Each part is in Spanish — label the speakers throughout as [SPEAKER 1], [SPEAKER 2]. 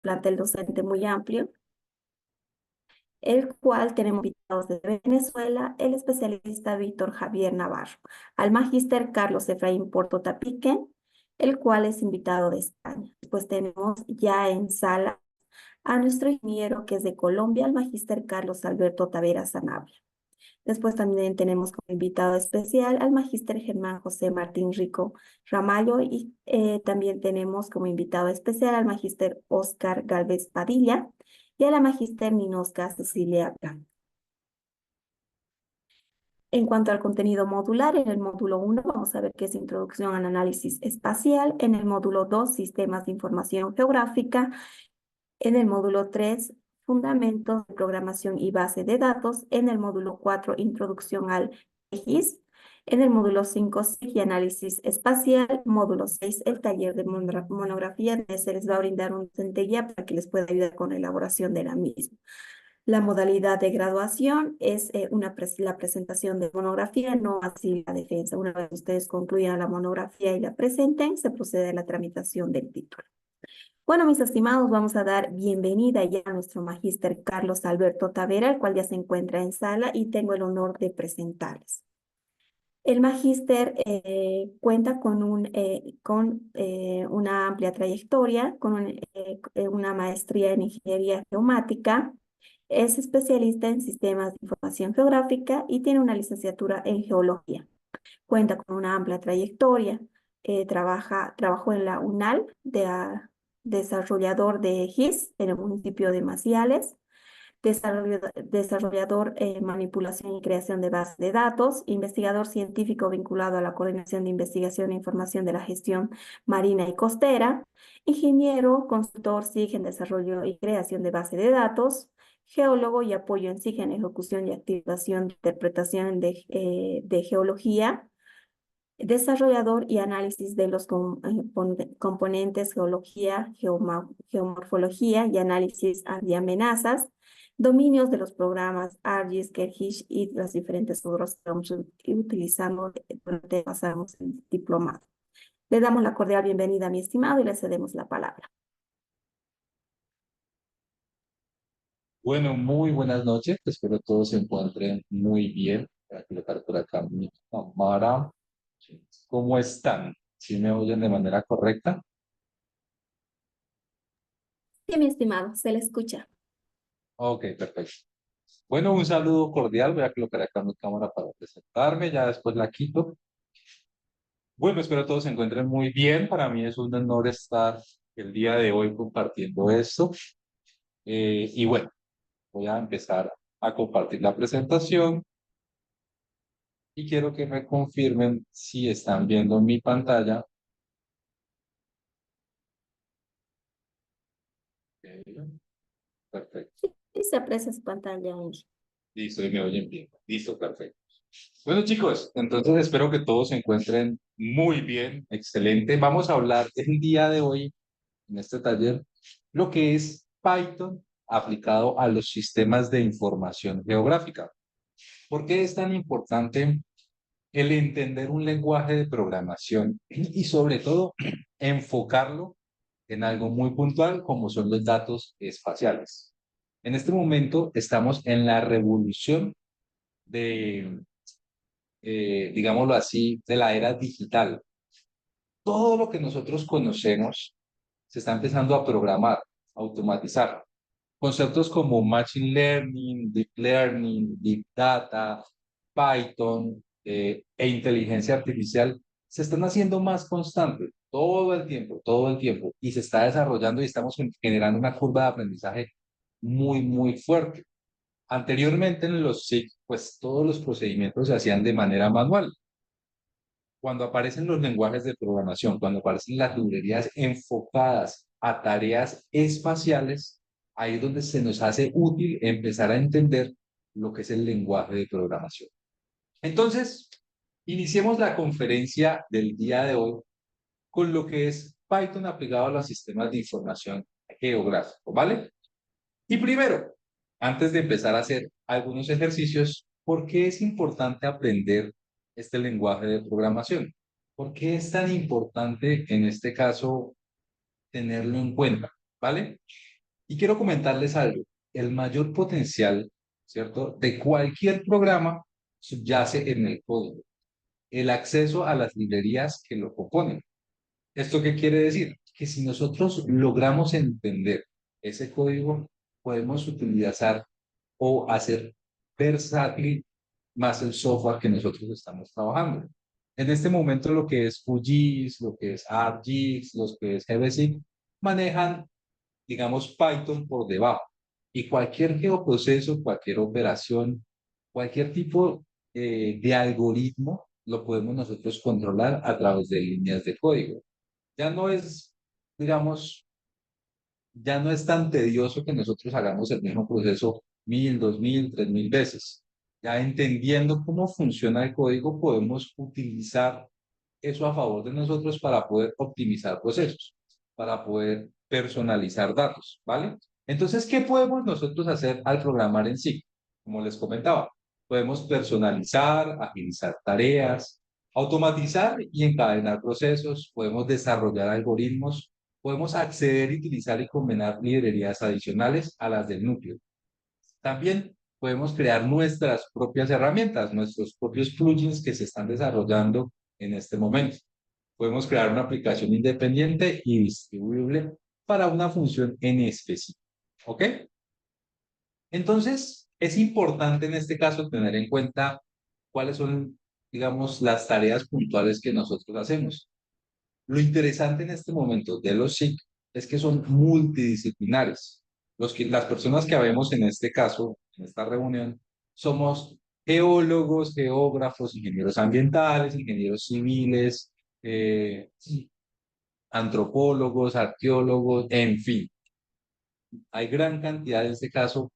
[SPEAKER 1] plantel docente muy amplio, el cual tenemos invitados desde Venezuela, el especialista Víctor Javier Navarro, al magíster Carlos Efraín Porto Tapique, el cual es invitado de España. Pues tenemos ya en sala a nuestro ingeniero que es de Colombia, el magíster Carlos Alberto Tavera Sanabria. Después también tenemos como invitado especial al magíster Germán José Martín Rico Ramallo y también tenemos como invitado especial al magíster Oscar Galvez Padilla y a la magíster Ninosca Cecilia Blanco. En cuanto al contenido modular, en el módulo 1 vamos a ver qué es Introducción al Análisis Espacial, en el módulo 2 Sistemas de Información Geográfica, en el módulo 3 Fundamentos de Programación y Base de Datos, en el módulo 4 Introducción al GIS, en el módulo 5 SIG y Análisis Espacial, módulo 6 el taller de monografía, donde se les va a brindar un docente guía para que les pueda ayudar con la elaboración de la misma. La modalidad de graduación es la presentación de monografía, no así la defensa. Una vez ustedes concluyan la monografía y la presenten, se procede a la tramitación del título. Bueno, mis estimados, vamos a dar bienvenida ya a nuestro magíster Carlos Alberto Tavera, el cual ya se encuentra en sala y tengo el honor de presentarles. El magíster cuenta con una amplia trayectoria, con una maestría en ingeniería geomática, es especialista en sistemas de información geográfica y tiene una licenciatura en geología. Cuenta con una amplia trayectoria. Trabajó en la UNAL desarrollador de GIS en el municipio de Maciales, desarrollador en manipulación y creación de bases de datos, investigador científico vinculado a la coordinación de investigación e información de la gestión marina y costera, ingeniero, consultor SIG en desarrollo y creación de base de datos, geólogo y apoyo en SIG en ejecución y activación de interpretación de geología, desarrollador y análisis de los componentes, geología, geomorfología y análisis de amenazas, dominios de los programas ArcGIS, QGIS y las diferentes otros que vamos utilizando durante pasamos el diplomado. Le damos la cordial bienvenida a mi estimado y le cedemos la palabra.
[SPEAKER 2] Bueno, muy buenas noches. Espero todos se encuentren muy bien. Voy a colocar por acá mi cámara. ¿Cómo están? ¿Sí me oyen de manera correcta?
[SPEAKER 1] Sí, mi estimado, se le escucha.
[SPEAKER 2] Ok, perfecto. Bueno, un saludo cordial. Voy a colocar acá mi cámara para presentarme. Ya después la quito. Bueno, espero todos se encuentren muy bien. Para mí es un honor estar el día de hoy compartiendo esto. Y bueno, voy a empezar a compartir la presentación. Y quiero que me confirmen si están viendo mi pantalla. Ok, perfecto.
[SPEAKER 1] Y se aprecia su pantalla.
[SPEAKER 2] Listo, y me oyen bien. Listo, perfecto. Bueno, chicos, entonces espero que todos se encuentren muy bien, excelente. Vamos a hablar el día de hoy, en este taller, lo que es Python aplicado a los sistemas de información geográfica. ¿Por qué es tan importante el entender un lenguaje de programación y sobre todo enfocarlo en algo muy puntual como son los datos espaciales? En este momento estamos en la revolución de, digámoslo así, de la era digital. Todo lo que nosotros conocemos se está empezando a programar, a automatizar. Conceptos como Machine Learning, Big Data, Python e inteligencia artificial se están haciendo más constantes todo el tiempo, y se está desarrollando y estamos generando una curva de aprendizaje muy, muy fuerte. Anteriormente en los SIG, pues todos los procedimientos se hacían de manera manual. Cuando aparecen los lenguajes de programación, cuando aparecen las librerías enfocadas a tareas espaciales, ahí es donde se nos hace útil empezar a entender lo que es el lenguaje de programación. Entonces, iniciemos la conferencia del día de hoy con lo que es Python aplicado a los sistemas de información geográfico, ¿vale? Y primero, antes de empezar a hacer algunos ejercicios, ¿por qué es importante aprender este lenguaje de programación? ¿Por qué es tan importante en este caso tenerlo en cuenta? ¿Vale? Y quiero comentarles algo. El mayor potencial, ¿cierto?, de cualquier programa subyace en el código, el acceso a las librerías que lo componen. ¿Esto qué quiere decir? Que si nosotros logramos entender ese código, podemos utilizar o hacer versátil más el software que nosotros estamos trabajando. En este momento lo que es QGIS, lo que es ArcGIS, lo que es GBC, manejan, digamos, Python por debajo. Y cualquier geoproceso, cualquier operación, cualquier tipo de algoritmo, lo podemos nosotros controlar a través de líneas de código. Ya no es, digamos, ya no es tan tedioso que nosotros hagamos el mismo proceso 1000, 2000, 3000 veces. Ya entendiendo cómo funciona el código, podemos utilizar eso a favor de nosotros para poder optimizar procesos, para poder personalizar datos, ¿vale? Entonces, ¿qué podemos nosotros hacer al programar en sí? Como les comentaba, podemos personalizar, agilizar tareas, automatizar y encadenar procesos, podemos desarrollar algoritmos, podemos acceder, utilizar y combinar librerías adicionales a las del núcleo. También podemos crear nuestras propias herramientas, nuestros propios plugins que se están desarrollando en este momento. Podemos crear una aplicación independiente y distribuible para una función en específico. ¿Ok? Entonces, es importante en este caso tener en cuenta cuáles son, digamos, las tareas puntuales que nosotros hacemos. Lo interesante en este momento de los SIC es que son multidisciplinares. Las personas que vemos en este caso, en esta reunión, somos geólogos, geógrafos, ingenieros ambientales, ingenieros civiles, antropólogos, arqueólogos, en fin. Hay gran cantidad en este caso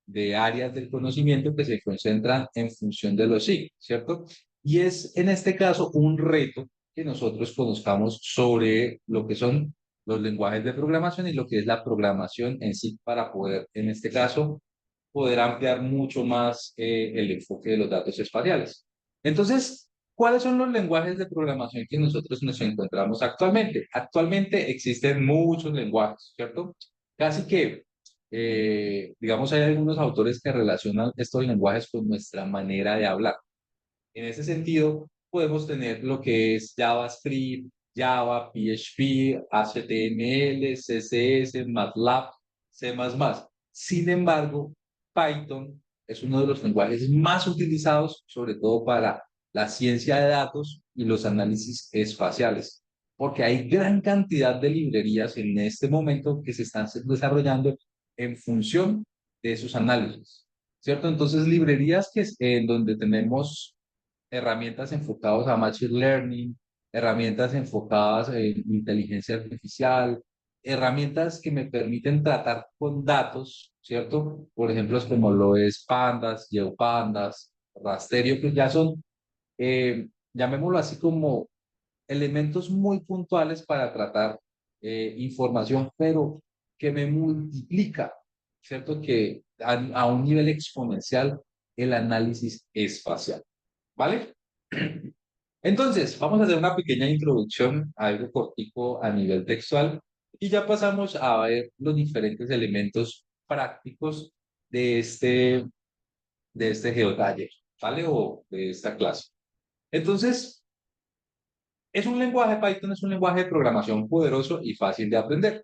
[SPEAKER 2] de áreas del conocimiento que se concentran en función de los SIG, ¿cierto? Y es en este caso un reto que nosotros conozcamos sobre lo que son los lenguajes de programación y lo que es la programación en sí para poder, en este caso, poder ampliar mucho más el enfoque de los datos espaciales. Entonces, ¿cuáles son los lenguajes de programación que nosotros nos encontramos actualmente? Actualmente existen muchos lenguajes, ¿cierto? Casi que digamos, hay algunos autores que relacionan estos lenguajes con nuestra manera de hablar. En ese sentido, podemos tener lo que es JavaScript, Java, PHP, HTML, CSS, MATLAB, C++. Sin embargo, Python es uno de los lenguajes más utilizados, sobre todo para la ciencia de datos y los análisis espaciales, porque hay gran cantidad de librerías en este momento que se están desarrollando en función de esos análisis, ¿cierto? Entonces, librerías en donde tenemos herramientas enfocadas a Machine Learning, herramientas enfocadas en inteligencia artificial, herramientas que me permiten tratar con datos, ¿cierto? Por ejemplo, como lo es Pandas, GeoPandas, Rasterio, que ya son, llamémoslo así, como elementos muy puntuales para tratar información, pero que me multiplica, ¿cierto? Que a un nivel exponencial el análisis espacial. ¿Vale? Entonces, vamos a hacer una pequeña introducción, algo cortico a nivel textual, y ya pasamos a ver los diferentes elementos prácticos de este geotaller, ¿vale? O de esta clase. Entonces, Python es un lenguaje de programación poderoso y fácil de aprender.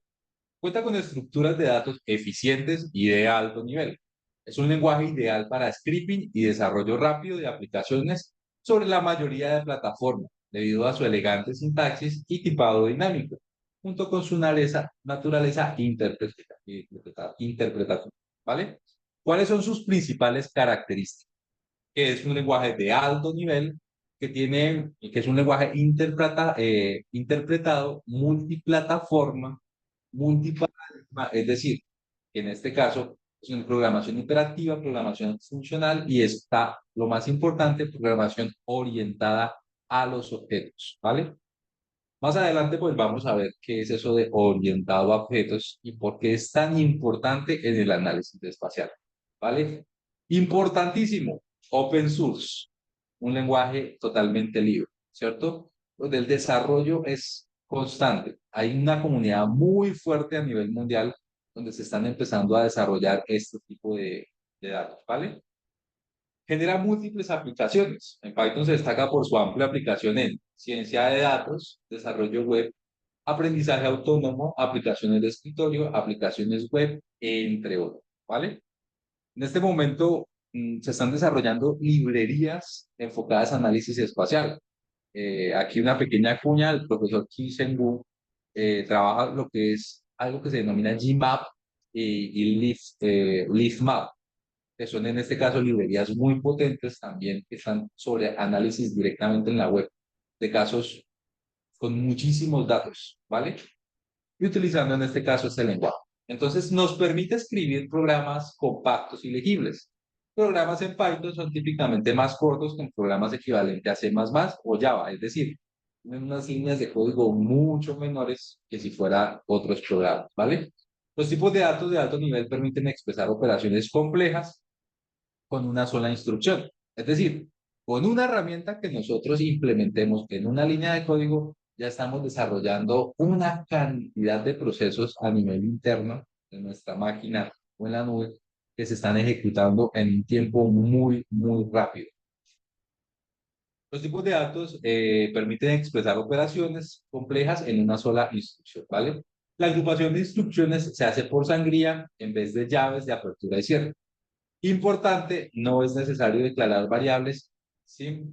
[SPEAKER 2] Cuenta con estructuras de datos eficientes y de alto nivel. Es un lenguaje ideal para scripting y desarrollo rápido de aplicaciones sobre la mayoría de plataformas, debido a su elegante sintaxis y tipado dinámico, junto con su naturaleza interpretativa. ¿Vale? ¿Cuáles son sus principales características? Que es un lenguaje de alto nivel, que es un lenguaje interpretado multiplataforma, multiparadigma, es decir, que en este caso es una programación imperativa, programación funcional y está, lo más importante, programación orientada a los objetos, ¿vale? Más adelante, pues vamos a ver qué es eso de orientado a objetos y por qué es tan importante en el análisis espacial, ¿vale? Importantísimo, open source, un lenguaje totalmente libre, ¿cierto? Donde el desarrollo es constante. Hay una comunidad muy fuerte a nivel mundial donde se están empezando a desarrollar este tipo de datos, ¿vale? Genera múltiples aplicaciones. En Python se destaca por su amplia aplicación en ciencia de datos, desarrollo web, aprendizaje autónomo, aplicaciones de escritorio, aplicaciones web, entre otros, ¿vale? En este momento se están desarrollando librerías enfocadas a análisis espacial. Aquí una pequeña cuña, el profesor Kim Seng-woo trabaja lo que es algo que se denomina Gmap y LeafMap, que son en este caso librerías muy potentes también que están sobre análisis directamente en la web de casos con muchísimos datos, ¿vale? Y utilizando en este caso este lenguaje. Entonces nos permite escribir programas compactos y legibles. Programas en Python son típicamente más cortos que programas equivalentes a C++ o Java, es decir, tienen unas líneas de código mucho menores que si fuera otros programas, ¿vale? Los tipos de datos de alto nivel permiten expresar operaciones complejas con una sola instrucción. Es decir, con una herramienta que nosotros implementemos en una línea de código, ya estamos desarrollando una cantidad de procesos a nivel interno de nuestra máquina o en la nube que se están ejecutando en un tiempo muy, muy rápido. Los tipos de datos permiten expresar operaciones complejas en una sola instrucción, ¿vale? La agrupación de instrucciones se hace por sangría en vez de llaves de apertura y cierre. Importante, no es necesario declarar variables, ¿sí?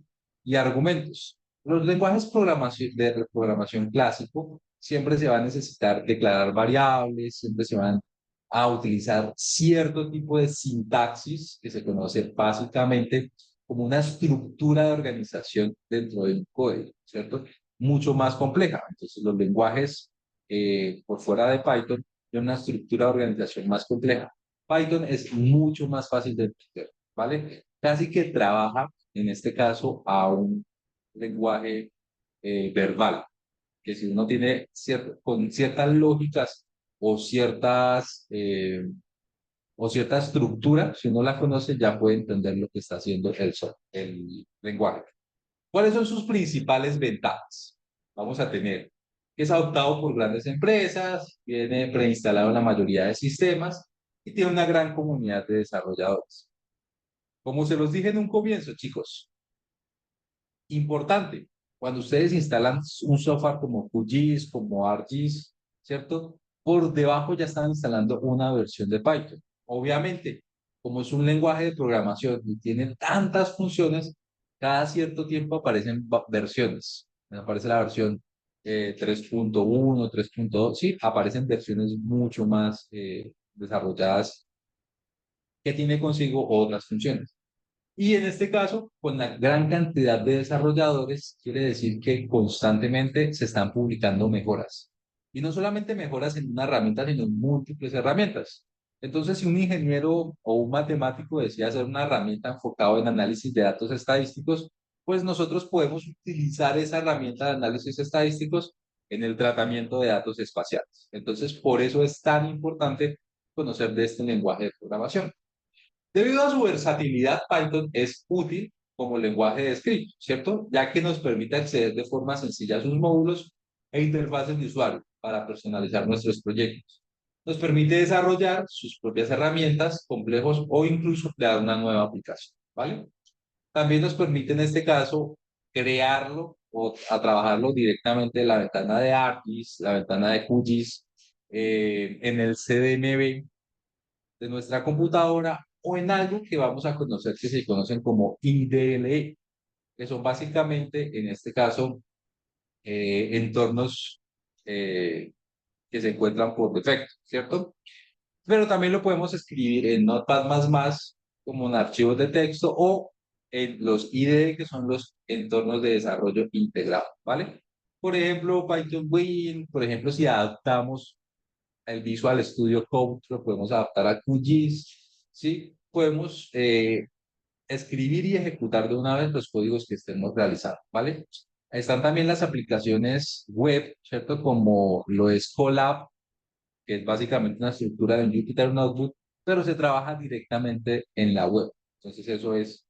[SPEAKER 2] Y argumentos. Los lenguajes de programación clásico siempre se va a necesitar declarar variables, siempre se van a utilizar cierto tipo de sintaxis que se conoce básicamente como una estructura de organización dentro del código, ¿cierto? Mucho más compleja. Entonces, los lenguajes por fuera de Python tienen una estructura de organización más compleja. Python es mucho más fácil de entender, ¿vale? Casi que trabaja, en este caso, a un lenguaje verbal, que si uno tiene con ciertas lógicas o o cierta estructura, si uno la conoce, ya puede entender lo que está haciendo el lenguaje. ¿Cuáles son sus principales ventajas? Vamos a tener que es adoptado por grandes empresas, viene preinstalado en la mayoría de sistemas y tiene una gran comunidad de desarrolladores. Como se los dije en un comienzo, chicos, importante, cuando ustedes instalan un software como QGIS, como ArcGIS, ¿cierto? Por debajo ya están instalando una versión de Python. Obviamente, como es un lenguaje de programación y tiene tantas funciones, cada cierto tiempo aparecen versiones. Aparece la versión 3.1, 3.2, sí, aparecen versiones mucho más desarrolladas que tiene consigo otras funciones. Y en este caso, con la gran cantidad de desarrolladores, quiere decir que constantemente se están publicando mejoras. Y no solamente mejoras en una herramienta, sino en múltiples herramientas. Entonces, si un ingeniero o un matemático decide hacer una herramienta enfocada en análisis de datos estadísticos, pues nosotros podemos utilizar esa herramienta de análisis estadísticos en el tratamiento de datos espaciales. Entonces, por eso es tan importante conocer de este lenguaje de programación. Debido a su versatilidad, Python es útil como lenguaje de script, ¿cierto? Ya que nos permite acceder de forma sencilla a sus módulos e interfaces de usuario para personalizar nuestros proyectos. Nos permite desarrollar sus propias herramientas, complejos o incluso crear una nueva aplicación, ¿vale? También nos permite en este caso crearlo o a trabajarlo directamente en la ventana de ArcGIS, la ventana de QGIS, en el CDMB de nuestra computadora o en algo que vamos a conocer que se conocen como IDLE, que son básicamente, en este caso, entornos que se encuentran por defecto, ¿cierto? Pero también lo podemos escribir en Notepad++ como en archivos de texto o en los IDE, que son los entornos de desarrollo integrado, ¿vale? Por ejemplo, Python Win, por ejemplo, si adaptamos el Visual Studio Code, lo podemos adaptar a QGIS, ¿sí? Podemos escribir y ejecutar de una vez los códigos que estemos realizando, ¿vale? Están también las aplicaciones web, ¿cierto? Como lo es Colab, que es básicamente una estructura de un Jupyter Notebook, pero se trabaja directamente en la web. Entonces eso es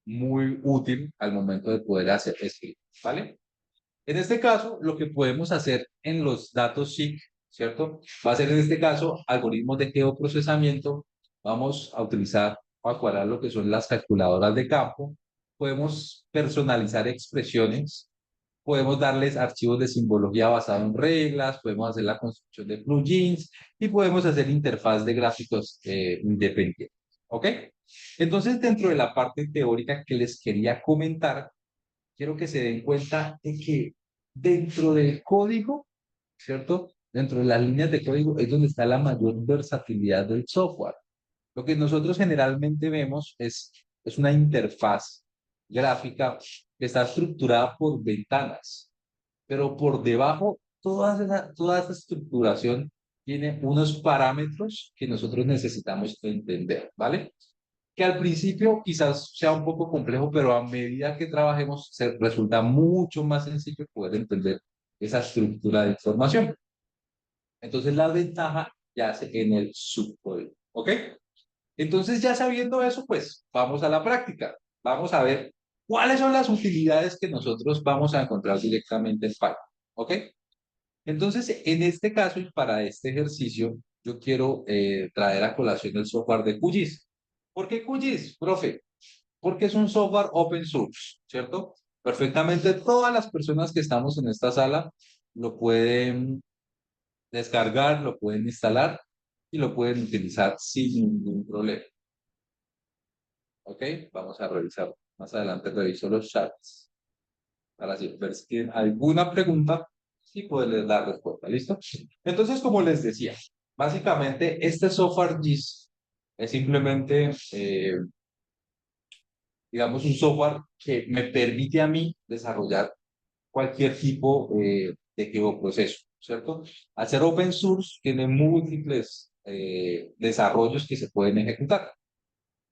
[SPEAKER 2] muy útil al momento de poder hacer script, ¿vale? En este caso, lo que podemos hacer en los datos SIG, ¿cierto? Va a ser en este caso algoritmos de geoprocesamiento. Vamos a utilizar para cuadrar lo que son las calculadoras de campo. Podemos personalizar expresiones, podemos darles archivos de simbología basado en reglas, podemos hacer la construcción de plugins y podemos hacer interfaz de gráficos independientes. ¿Ok? Entonces, dentro de la parte teórica que les quería comentar, quiero que se den cuenta de que dentro del código, ¿cierto? Dentro de las líneas de código es donde está la mayor versatilidad del software. Lo que nosotros generalmente vemos es una interfaz gráfica que está estructurada por ventanas, pero por debajo toda esa estructuración tiene unos parámetros que nosotros necesitamos entender, ¿vale? Que al principio quizás sea un poco complejo, pero a medida que trabajemos resulta mucho más sencillo poder entender esa estructura de información. Entonces la ventaja yace en el subcódigo, ¿ok? Entonces ya sabiendo eso, pues vamos a la práctica. Vamos a ver cuáles son las utilidades que nosotros vamos a encontrar directamente en Python, ¿ok? Entonces, en este caso y para este ejercicio, yo quiero traer a colación el software de QGIS. ¿Por qué QGIS, profe? Porque es un software open source, ¿cierto? Perfectamente todas las personas que estamos en esta sala lo pueden descargar, lo pueden instalar y lo pueden utilizar sin ningún problema. ¿Ok? Vamos a revisar. Más adelante reviso los chats para si ver si tienen alguna pregunta y poderles dar respuesta. ¿Listo? Entonces, como les decía, básicamente este software GIS es simplemente digamos, un software que me permite a mí desarrollar cualquier tipo de geoproceso, ¿cierto? Al ser open source, tiene múltiples desarrollos que se pueden ejecutar.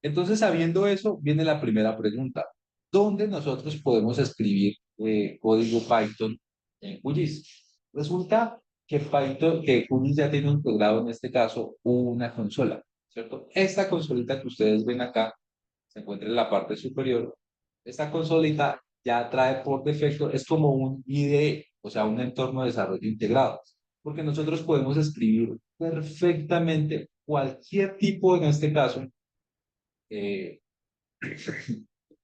[SPEAKER 2] Entonces, sabiendo eso, viene la primera pregunta. ¿Dónde nosotros podemos escribir código Python en QGIS? Resulta que Python, que QGIS ya tiene integrado en este caso una consola, ¿cierto? Esta consolita que ustedes ven acá se encuentra en la parte superior. Esta consolita ya trae por defecto, es como un IDE, o sea, un entorno de desarrollo integrado, porque nosotros podemos escribir perfectamente cualquier tipo, en este caso, eh,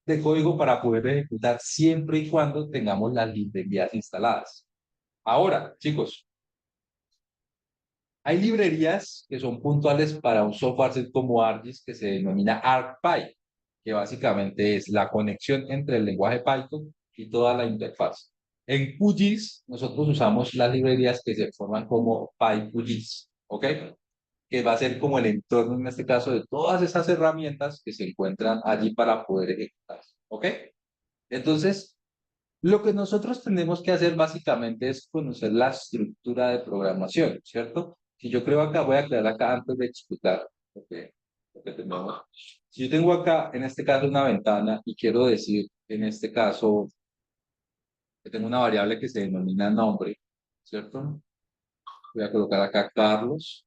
[SPEAKER 2] de código para poder ejecutar siempre y cuando tengamos las librerías instaladas. Ahora, chicos, hay librerías que son puntuales para un software como ArcGIS que se denomina ArcPy, que básicamente es la conexión entre el lenguaje Python y toda la interfaz. En QGIS nosotros usamos las librerías que se forman como PyQGIS, ¿ok? Que va a ser como el entorno en este caso de todas esas herramientas que se encuentran allí para poder ejecutar, ¿ok? Entonces, lo que nosotros tenemos que hacer básicamente es conocer la estructura de programación, ¿cierto? Si yo creo acá, voy a aclarar acá antes de explicar lo que tenemos. Si yo tengo acá, en este caso, una ventana y quiero decir, en este caso, que tengo una variable que se denomina nombre, ¿cierto? Voy a colocar acá Carlos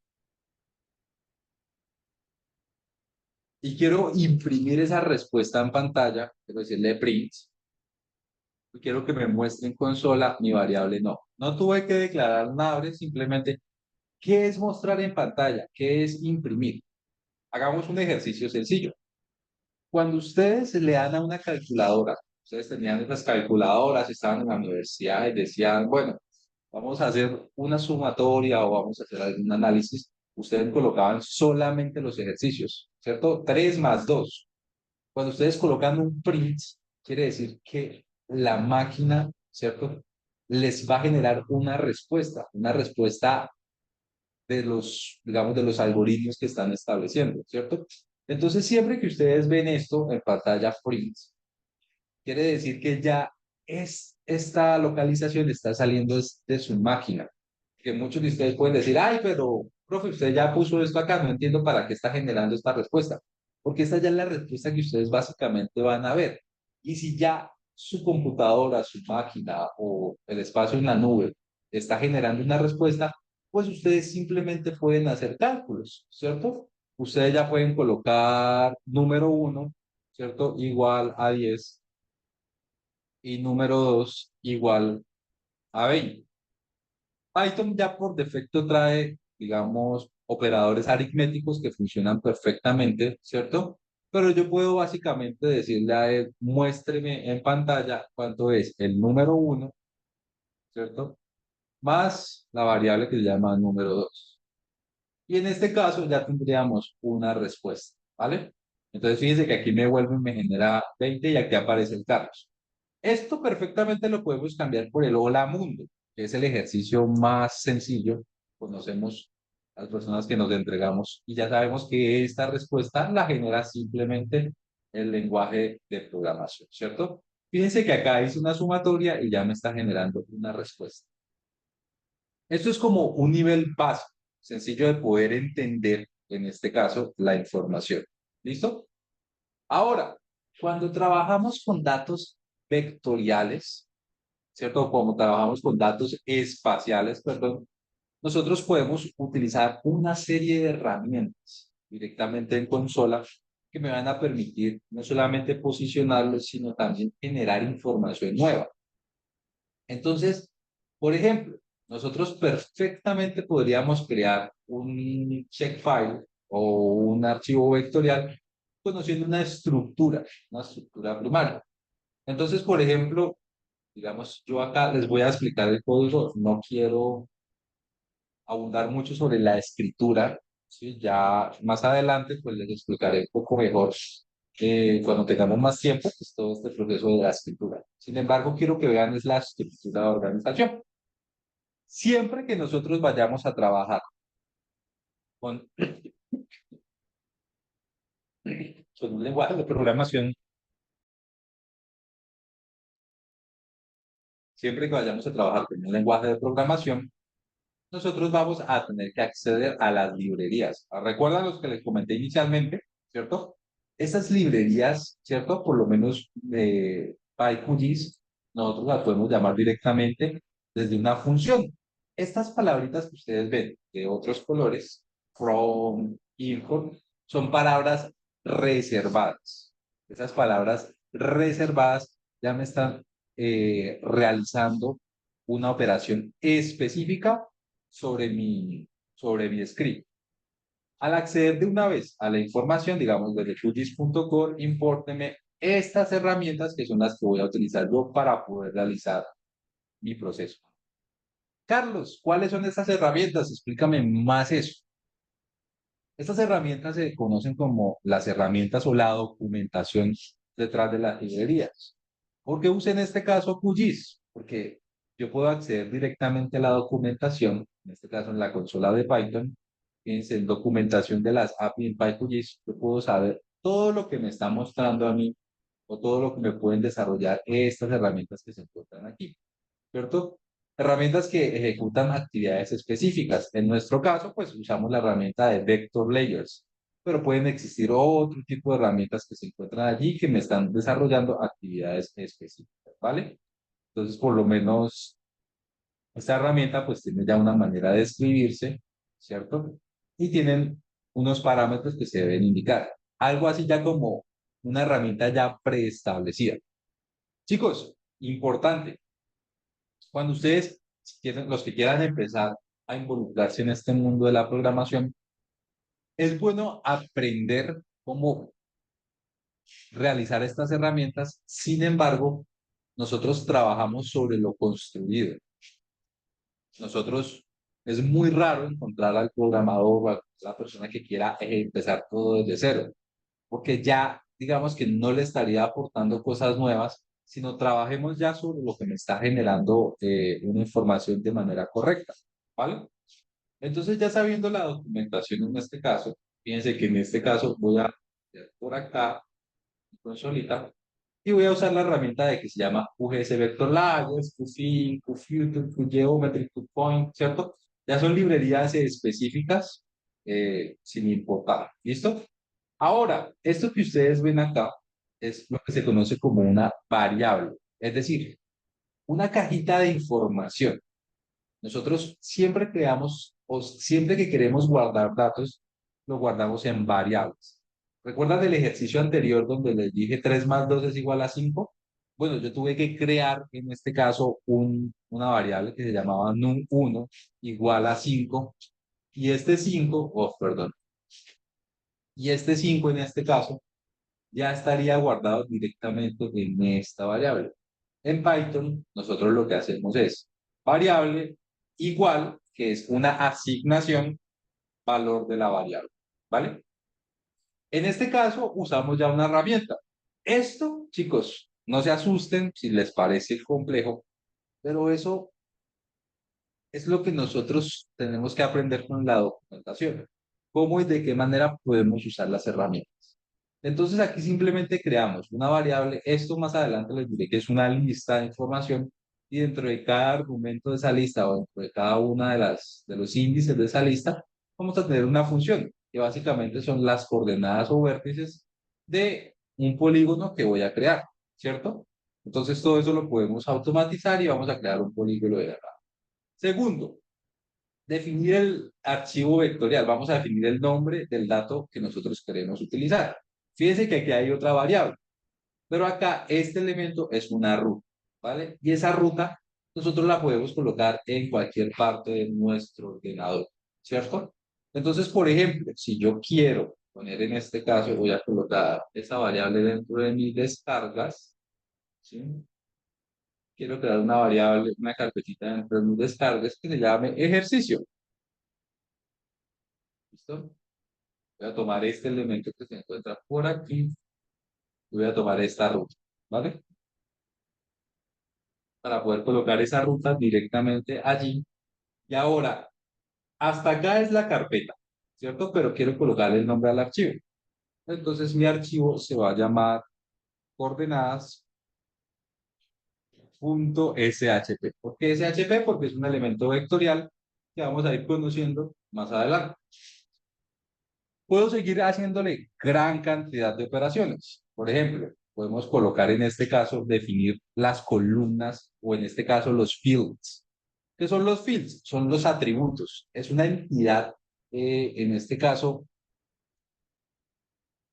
[SPEAKER 2] y quiero imprimir esa respuesta en pantalla, quiero decirle print, y quiero que me muestre en consola mi variable no. No tuve que declarar nada, simplemente ¿qué es mostrar en pantalla? ¿Qué es imprimir? Hagamos un ejercicio sencillo. Cuando ustedes le dan a una calculadora, ustedes tenían esas calculadoras, estaban en la universidad y decían, bueno, vamos a hacer una sumatoria o vamos a hacer algún análisis, ustedes colocaban solamente los ejercicios, ¿cierto? 3 más 2. Cuando ustedes colocan un print, quiere decir que la máquina, ¿cierto? Les va a generar una respuesta de los, digamos, de los algoritmos que están estableciendo, ¿cierto? Entonces, siempre que ustedes ven esto en pantalla print, quiere decir que ya esta localización está saliendo de su máquina. Que muchos de ustedes pueden decir, ay, pero, profe, usted ya puso esto acá, no entiendo para qué está generando esta respuesta. Porque esta ya es la respuesta que ustedes básicamente van a ver. Y si ya su computadora, su máquina o el espacio en la nube está generando una respuesta, pues ustedes simplemente pueden hacer cálculos, ¿cierto? Ustedes ya pueden colocar número uno, ¿cierto? Igual a 10 y número 2 igual a 20. Python ya por defecto trae, digamos, operadores aritméticos que funcionan perfectamente, ¿cierto? Pero yo puedo básicamente decirle a él, muéstreme en pantalla cuánto es el número uno, ¿cierto? Más la variable que se llama número 2. Y en este caso ya tendríamos una respuesta, ¿vale? Entonces fíjense que aquí me vuelve y me genera 20 y aquí aparece el Carlos. Esto perfectamente lo podemos cambiar por el Hola Mundo, que es el ejercicio más sencillo. Conocemos a las personas que nos entregamos y ya sabemos que esta respuesta la genera simplemente el lenguaje de programación, ¿cierto? Fíjense que acá hice una sumatoria y ya me está generando una respuesta. Esto es como un nivel básico, sencillo de poder entender, en este caso, la información. ¿Listo? Ahora, cuando trabajamos con datos vectoriales, ¿cierto? Como trabajamos con datos espaciales, perdón, nosotros podemos utilizar una serie de herramientas directamente en consola que me van a permitir no solamente posicionarlos, sino también generar información nueva. Entonces, por ejemplo, nosotros perfectamente podríamos crear un checkfile o un archivo vectorial conociendo una estructura primaria. Entonces, por ejemplo, digamos, yo acá les voy a explicar el código, no quiero abundar mucho sobre la escritura, ¿sí? Ya más adelante pues les explicaré un poco mejor cuando tengamos más tiempo, pues todo este proceso de la escritura. Sin embargo, quiero que vean es la estructura de organización. Siempre que nosotros vayamos a trabajar con, con un lenguaje de programación, siempre que vayamos a trabajar con un lenguaje de programación, nosotros vamos a tener que acceder a las librerías. ¿Recuerdan los que les comenté inicialmente? ¿Cierto? Estas librerías, ¿cierto? Por lo menos PyQGIS, nosotros las podemos llamar directamente desde una función. Estas palabritas que ustedes ven de otros colores, from, import, son palabras reservadas. Esas palabras reservadas ya me están realizando una operación específica sobre mi script. Al acceder de una vez a la información, digamos, desde qgis.com, impórteme estas herramientas que son las que voy a utilizar yo para poder realizar mi proceso. Carlos, ¿cuáles son estas herramientas? Explícame más eso. Estas herramientas se conocen como las herramientas o la documentación detrás de las librerías. ¿Por qué usé en este caso QGIS? Porque yo puedo acceder directamente a la documentación, en este caso en la consola de Python, en documentación de las API en PyQGIS, yo puedo saber todo lo que me está mostrando a mí o todo lo que me pueden desarrollar estas herramientas que se encuentran aquí. ¿Cierto? Herramientas que ejecutan actividades específicas. En nuestro caso, pues usamos la herramienta de Vector Layers, pero pueden existir otro tipo de herramientas que se encuentran allí que me están desarrollando actividades específicas, ¿vale? Entonces, por lo menos, esta herramienta pues tiene ya una manera de escribirse, ¿cierto? Y tienen unos parámetros que se deben indicar. Algo así ya como una herramienta ya preestablecida. Chicos, importante, cuando ustedes, los que quieran empezar a involucrarse en este mundo de la programación, es bueno aprender cómo realizar estas herramientas. Sin embargo, nosotros trabajamos sobre lo construido. Nosotros, es muy raro encontrar al programador o a la persona que quiera empezar todo desde cero, porque ya, digamos que no le estaría aportando cosas nuevas, sino trabajemos ya sobre lo que me está generando una información de manera correcta, ¿vale? Entonces, ya sabiendo la documentación en este caso, fíjense que en este caso voy a hacer por acá, consolita, y voy a usar la herramienta de que se llama UGS Vector Layers, QFIN, QFuture, QGeometry, QPoint, ¿cierto? Ya son librerías específicas sin importar, ¿listo? Ahora, esto que ustedes ven acá es lo que se conoce como una variable, es decir, una cajita de información. Nosotros siempre creamos o siempre que queremos guardar datos, lo guardamos en variables. ¿Recuerdan del ejercicio anterior donde les dije 3 más 2 es igual a 5? Bueno, yo tuve que crear en este caso una variable que se llamaba num1 igual a 5 y este 5, oh, perdón, y este 5 en este caso ya estaría guardado directamente en esta variable. En Python, nosotros lo que hacemos es variable igual, que es una asignación, valor de la variable, ¿vale? En este caso, usamos ya una herramienta. Esto, chicos, no se asusten si les parece complejo, pero eso es lo que nosotros tenemos que aprender con la documentación. ¿Cómo y de qué manera podemos usar las herramientas? Entonces aquí simplemente creamos una variable. Esto más adelante les diré que es una lista de información y dentro de cada argumento de esa lista o dentro de cada una de los índices de esa lista vamos a tener una función que básicamente son las coordenadas o vértices de un polígono que voy a crear, ¿cierto? Entonces todo eso lo podemos automatizar y vamos a crear un polígono de verdad. Segundo, definir el archivo vectorial. Vamos a definir el nombre del dato que nosotros queremos utilizar. Fíjense que aquí hay otra variable, pero acá este elemento es una ruta, ¿vale? Y esa ruta nosotros la podemos colocar en cualquier parte de nuestro ordenador, ¿cierto? Entonces, por ejemplo, si yo quiero poner en este caso, voy a colocar esa variable dentro de mis descargas, ¿sí? Quiero crear una variable, una carpetita dentro de mis descargas que se llame ejercicio. ¿Listo? Voy a tomar este elemento que se encuentra por aquí y voy a tomar esta ruta, ¿vale? Para poder colocar esa ruta directamente allí. Y ahora, hasta acá es la carpeta, ¿cierto? Pero quiero colocarle el nombre al archivo. Entonces mi archivo se va a llamar coordenadas.shp. ¿Por qué shp? Porque es un elemento vectorial que vamos a ir conociendo más adelante. Puedo seguir haciéndole gran cantidad de operaciones. Por ejemplo, podemos colocar en este caso, definir las columnas o en este caso los fields. ¿Qué son los fields? Son los atributos. Es una entidad, en este caso,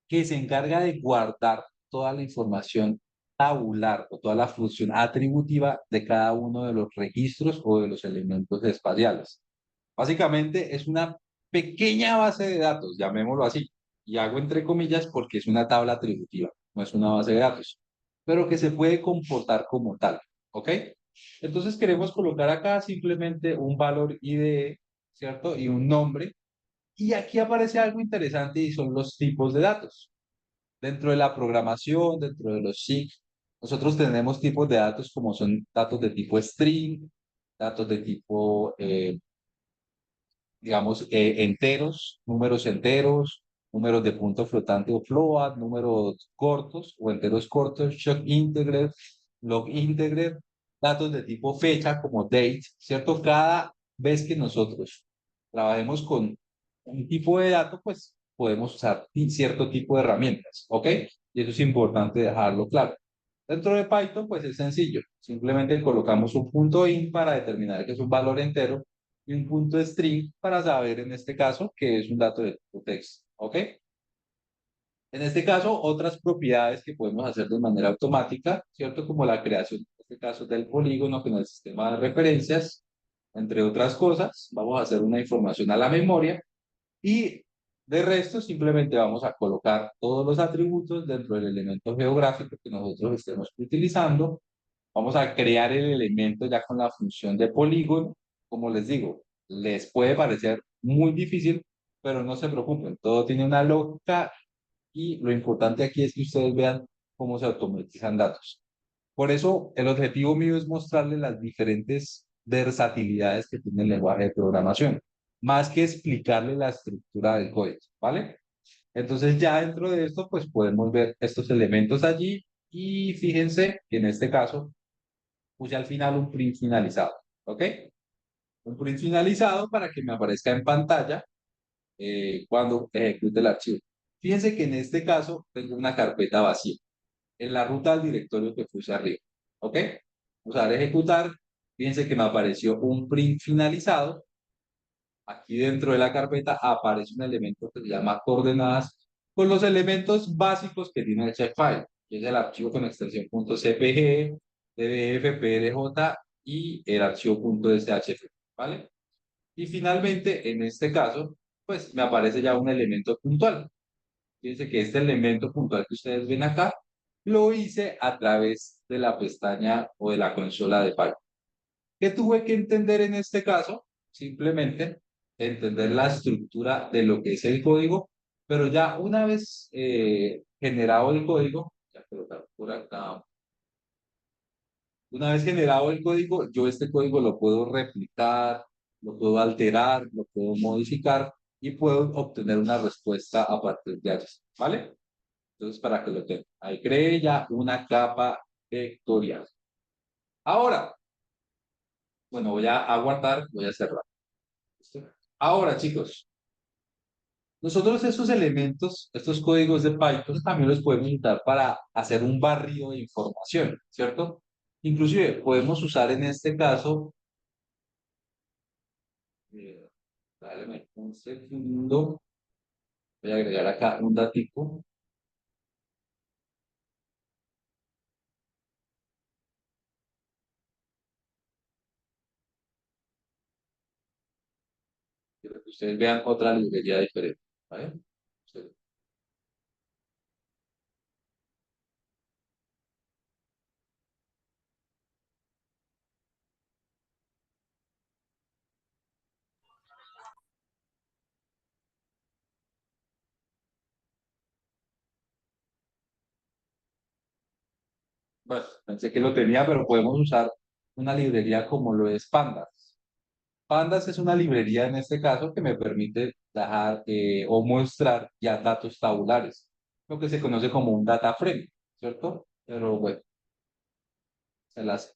[SPEAKER 2] que se encarga de guardar toda la información tabular o toda la función atributiva de cada uno de los registros o de los elementos espaciales. Básicamente es una pequeña base de datos, llamémoslo así, y hago entre comillas porque es una tabla atributiva, no es una base de datos, pero que se puede comportar como tal, ¿ok? Entonces queremos colocar acá simplemente un valor IDE, ¿cierto? Y un nombre, y aquí aparece algo interesante y son los tipos de datos. Dentro de la programación, dentro de los SIG, nosotros tenemos tipos de datos como son datos de tipo string, datos de tipo digamos, enteros, números de punto flotante o float, números cortos o enteros cortos, shock integer, log integer, datos de tipo fecha como date, ¿cierto? Cada vez que nosotros trabajemos con un tipo de dato, pues podemos usar cierto tipo de herramientas, ¿ok? Y eso es importante dejarlo claro. Dentro de Python, pues es sencillo. Simplemente colocamos un punto int para determinar que es un valor entero y un punto string para saber en este caso que es un dato de tipo text. ¿Ok? En este caso, otras propiedades que podemos hacer de manera automática, ¿cierto? Como la creación, en este caso, del polígono con el sistema de referencias, entre otras cosas. Vamos a hacer una información a la memoria y de resto simplemente vamos a colocar todos los atributos dentro del elemento geográfico que nosotros estemos utilizando. Vamos a crear el elemento ya con la función de polígono. Como les digo, les puede parecer muy difícil, pero no se preocupen, todo tiene una lógica y lo importante aquí es que ustedes vean cómo se automatizan datos. Por eso, el objetivo mío es mostrarles las diferentes versatilidades que tiene el lenguaje de programación, más que explicarle la estructura del código, ¿vale? Entonces, ya dentro de esto, pues podemos ver estos elementos allí y fíjense que en este caso puse al final un print finalizado, ¿ok? Un print finalizado para que me aparezca en pantalla cuando ejecute el archivo. Fíjense que en este caso tengo una carpeta vacía en la ruta al directorio que puse arriba, ¿ok? Vamos a dar ejecutar. Fíjense que me apareció un print finalizado. Aquí dentro de la carpeta aparece un elemento que se llama coordenadas con los elementos básicos que tiene el shapefile. que es el archivo con extensión .cpg, pdf, pdj y el archivo .shf, ¿vale? Y finalmente, en este caso, pues me aparece ya un elemento puntual. Fíjense que este elemento puntual que ustedes ven acá, lo hice a través de la pestaña o de la consola de Python. ¿Qué tuve que entender en este caso? Simplemente entender la estructura de lo que es el código, pero ya una vez generado el código, ya colocar por acá, una vez generado el código, yo este código lo puedo replicar, lo puedo alterar, lo puedo modificar y puedo obtener una respuesta a partir de allí, ¿vale? Entonces, para que lo tengan. Ahí creé ya una capa vectorial. Ahora, bueno, voy a aguardar, voy a cerrar. ¿Listo? Ahora, chicos, nosotros estos elementos, estos códigos de Python, también los podemos usar para hacer un barrido de información, ¿cierto? Inclusive podemos usar en este caso, eh, dale un segundo, voy a agregar acá un datico. Quiero que ustedes vean otra librería diferente, ¿vale? Bueno, pensé que lo tenía, pero podemos usar una librería como lo es Pandas. Pandas es una librería en este caso que me permite dejar o mostrar ya datos tabulares, lo que se conoce como un data frame, ¿cierto? Pero bueno,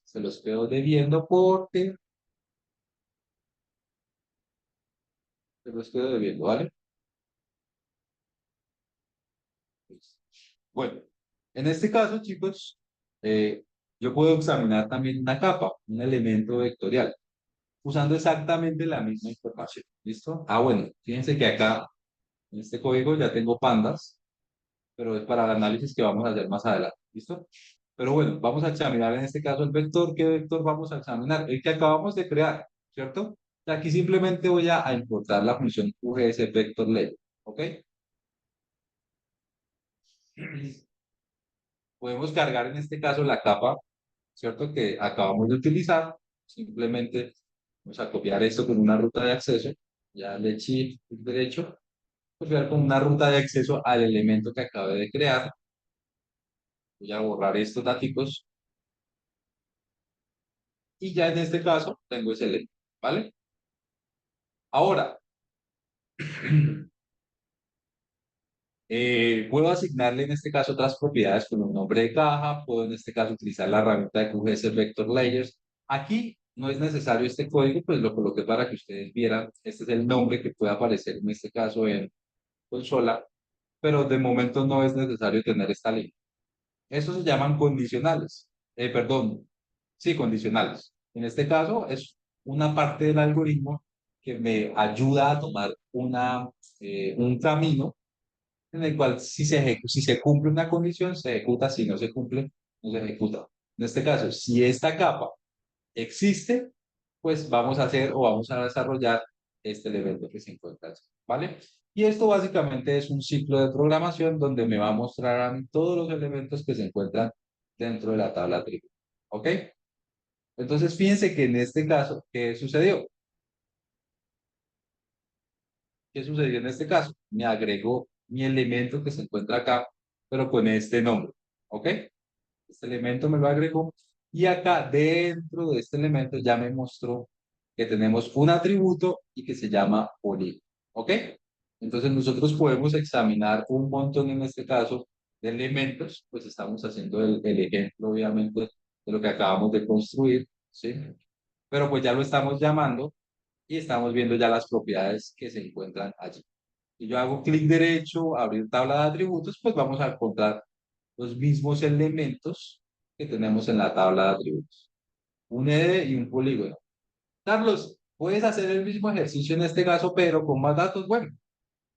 [SPEAKER 2] se los quedo debiendo porque se los quedo debiendo, ¿vale? Bueno, en este caso, chicos, yo puedo examinar también una capa, un elemento vectorial, usando exactamente la misma información. ¿Listo? Ah, bueno, fíjense que acá en este código ya tengo pandas, pero es para el análisis que vamos a hacer más adelante. ¿Listo? Pero bueno, vamos a examinar en este caso el vector. ¿Qué vector vamos a examinar? El que acabamos de crear, ¿cierto? Y aquí simplemente voy a importar la función UGS vector label. ¿Ok? Podemos cargar en este caso la capa, ¿cierto? Que acabamos de utilizar. Simplemente vamos a copiar esto con una ruta de acceso. Ya le eché clic derecho. Copiar con una ruta de acceso al elemento que acabé de crear. Voy a borrar estos datos y ya en este caso tengo ese elemento, ¿vale? Ahora, puedo asignarle en este caso otras propiedades con un nombre de caja, puedo en este caso utilizar la herramienta de QGIS Vector Layers. Aquí no es necesario este código, pues lo coloqué para que ustedes vieran. Este es el nombre que puede aparecer en este caso en consola, pero de momento no es necesario tener esta línea. Estos se llaman condicionales. Perdón, sí, condicionales. En este caso es una parte del algoritmo que me ayuda a tomar un camino en el cual si se cumple una condición, se ejecuta, si no se cumple, no se ejecuta. En este caso, si esta capa existe, pues vamos a hacer o vamos a desarrollar este elemento que se encuentra aquí, ¿vale? Y esto básicamente es un ciclo de programación donde me va a mostrar a mí todos los elementos que se encuentran dentro de la tabla atributo, ¿ok? Entonces, fíjense que en este caso, ¿qué sucedió? ¿Qué sucedió en este caso? Me agregó mi elemento que se encuentra acá, pero con este nombre, ¿ok? Este elemento me lo agregó y acá dentro de este elemento ya me mostró que tenemos un atributo y que se llama polígono, ¿ok? Entonces nosotros podemos examinar un montón en este caso de elementos, pues estamos haciendo el ejemplo obviamente de lo que acabamos de construir, ¿sí? Pero pues ya lo estamos llamando y estamos viendo ya las propiedades que se encuentran allí. Si yo hago clic derecho, abrir tabla de atributos, pues vamos a encontrar los mismos elementos que tenemos en la tabla de atributos. Un ED y un polígono. Carlos, puedes hacer el mismo ejercicio en este caso, pero con más datos. Bueno,